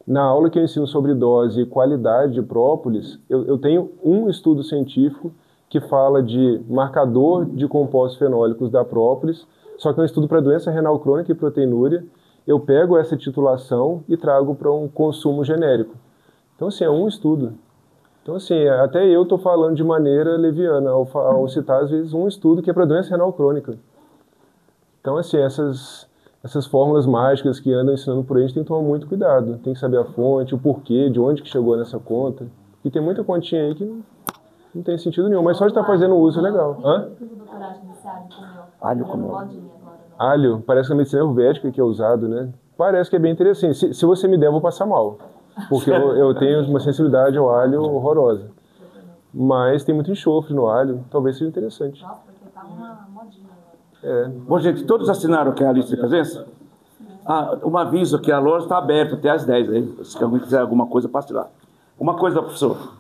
Na aula que eu ensino sobre dose e qualidade de própolis, eu tenho um estudo científico que fala de marcador de compostos fenólicos da própolis, só que é um estudo para doença renal crônica e proteinúria. Eu pego essa titulação e trago para um consumo genérico. Então, assim, é um estudo. Então, assim, até eu estou falando de maneira leviana ao citar, às vezes, um estudo que é para doença renal crônica. Então, assim, essas fórmulas mágicas que andam ensinando por aí, a gente tem que tomar muito cuidado. Tem que saber a fonte, o porquê, de onde que chegou nessa conta. E tem muita continha aí que não tem sentido nenhum, mas só de estar fazendo uso é legal. Hã? Alho comeu. Alho, parece que a medicina ayurvédica que é usado, né? Parece que é bem interessante. Se você me der, eu vou passar mal. Porque eu tenho uma sensibilidade ao alho horrorosa. Mas tem muito enxofre no alho, talvez seja interessante. Nossa, porque tá uma modinha agora. Bom, gente, todos assinaram aqui a lista de presença? Um aviso que a loja está aberta até às 10. Aí. Se alguém quiser alguma coisa, passe lá. Uma coisa, professor.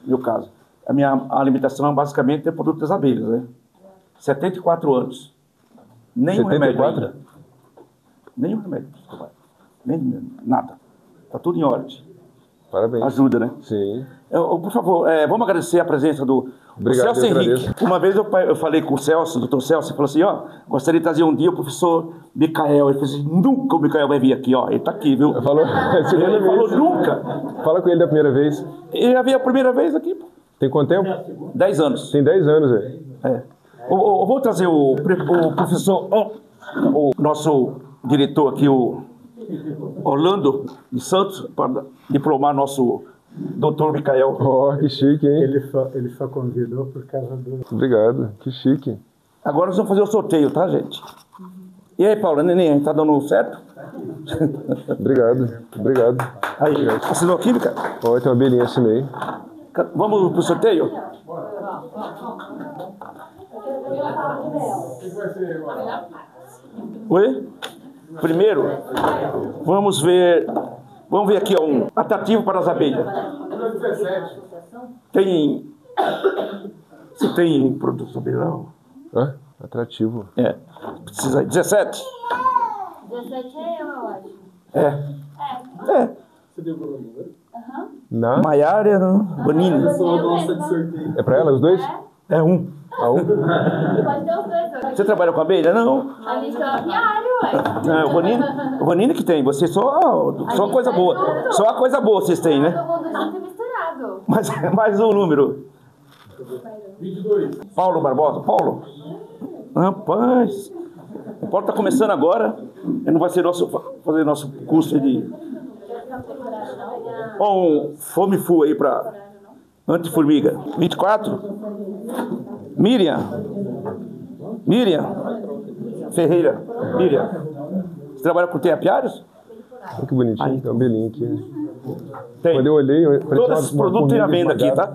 Meu caso. A minha alimentação basicamente é produto das abelhas, né? 74 anos. Nenhum 74? remédio ainda. Nenhum remédio. Nem nada. Está tudo em ordem. Parabéns. Ajuda, né? Sim. Por favor, vamos agradecer a presença do Celso Henrique. Uma vez eu falei com o Celso, o doutor Celso, e falou assim, gostaria de trazer um dia o professor Micael. Ele falou assim, nunca o Micael vai vir aqui, Ele está aqui, viu? Ele falou nunca. Fala com ele da primeira vez. Ele já veio a primeira vez aqui. Tem quanto tempo? 10 anos. Tem 10 anos, Eu vou trazer o professor, o nosso diretor aqui, o Orlando de Santos, para diplomar nosso doutor Micael. Que chique, hein? Ele só convidou por causa do... Obrigado, que chique. Agora nós vamos fazer o sorteio, tá, gente? E aí, Paula, neném, tá dando certo? Obrigado. Aí, assinou aqui, cara? Tem uma abelhinha, assinei. Vamos pro sorteio? Oi? Primeiro, vamos ver aqui um atrativo para as abelhas. Você tem produto abelhão? Atrativo. Precisa 17? 17 é eu acho. Você deu o número? Na? Maiara Bonini. É para ela, os dois? É um. Pode ter os dois. Você trabalha com abelha? Não. A gente é apiário, ué. O Bonini que tem. Você só coisa boa. Só a coisa boa vocês têm, né? Todo mundo junto e misturado. Mais um número. 22. Paulo Barbosa. Paulo? Rapaz. O Paulo está começando agora. Ele não vai ser fazer nosso curso de... Um fome full aí para antiformiga. 24. Miriam Ferreira. Você trabalha com apiários? Que bonitinho, tem uma abelhinha aqui. Tem. Quando eu olhei... Todos esses produtos tem à venda aqui, tá?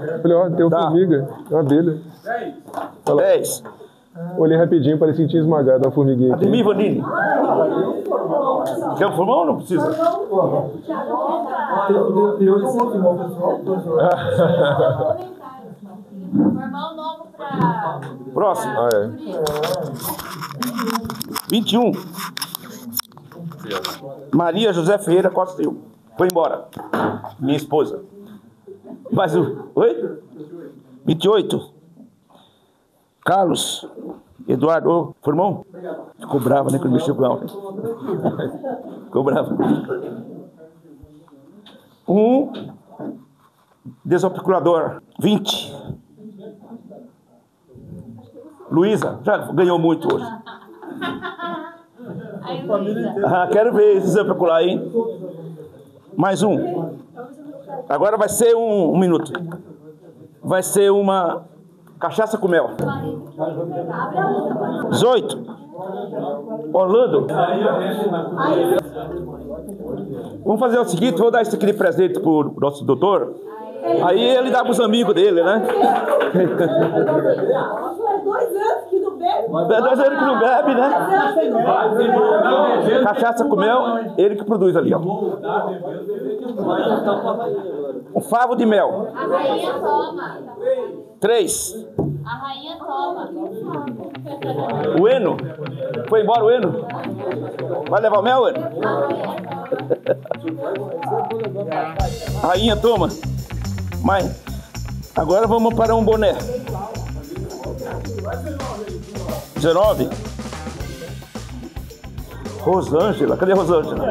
Eu falei, tem uma formiga, tem uma abelha. 10. Olhei rapidinho, parecia que tinha esmagado uma formiguinha aqui. Ademir Vanini. Quer um formão ou não precisa? Formão novo para... Próximo. 21. Maria José Ferreira Costa Silva. Foi embora. Minha esposa. Mais um. Oi? 28. Carlos Eduardo. Formão? Ficou bravo, né? Quando mexeu com ela. Ficou bravo. Desopiculador. 20. Luísa. Já ganhou muito hoje. Quero ver esse desopicular, hein? Mais um. Agora vai ser um minuto. Vai ser uma cachaça com mel. 18. Orlando. Vamos fazer o seguinte, vou dar isso aqui de presente pro nosso doutor. Aí ele dá pros amigos dele, né? Faz 2 anos que não bebe. Faz 2 anos que não bebe, né? Cachaça com mel, ele que produz ali, ó. Um favo de mel. A rainha toma. 3. A rainha toma. O Eno. Foi embora o Eno? Vai levar o mel, Eno? A rainha toma. Mas agora vamos para um boné. 19. Rosângela. Cadê a Rosângela?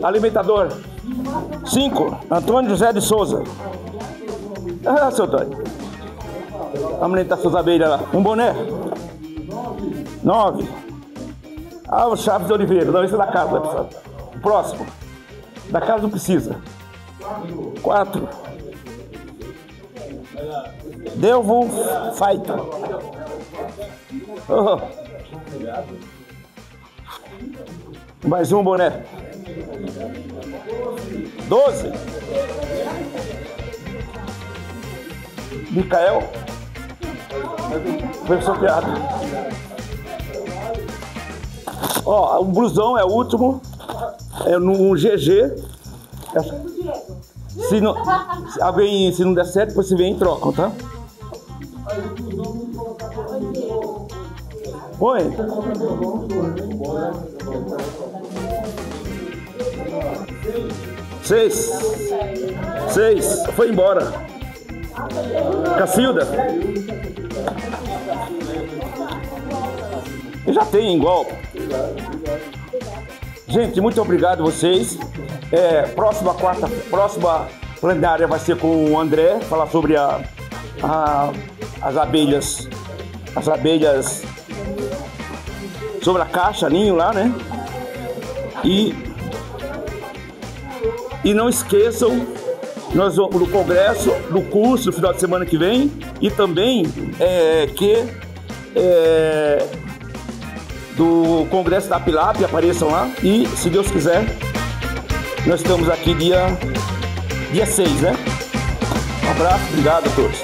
Alimentador. 5. Antônio José de Souza. Seu Antônio. Vamos alimentar suas abelhas lá. Um boné. 9. O Chaves de Oliveira. Não, esse é da casa, né, pessoal? Próximo. Da casa não precisa. 4. Delvo Faita. Mais um boné. 12. Micael. Foi sorteado. O blusão é o último. É no GG. Se não der certo, depois você vem e troca, tá? Põe. 6. Foi embora. Cacilda. Eu já tenho igual. Gente, muito obrigado a vocês. Próxima plenária vai ser com o André, falar sobre as abelhas. As abelhas sobre a caixa, ninho lá, né? E não esqueçam, nós vamos no congresso, no curso, no final de semana que vem, e também do congresso da Pilap, apareçam lá, e se Deus quiser, nós estamos aqui dia 6, né? Um abraço, obrigado a todos.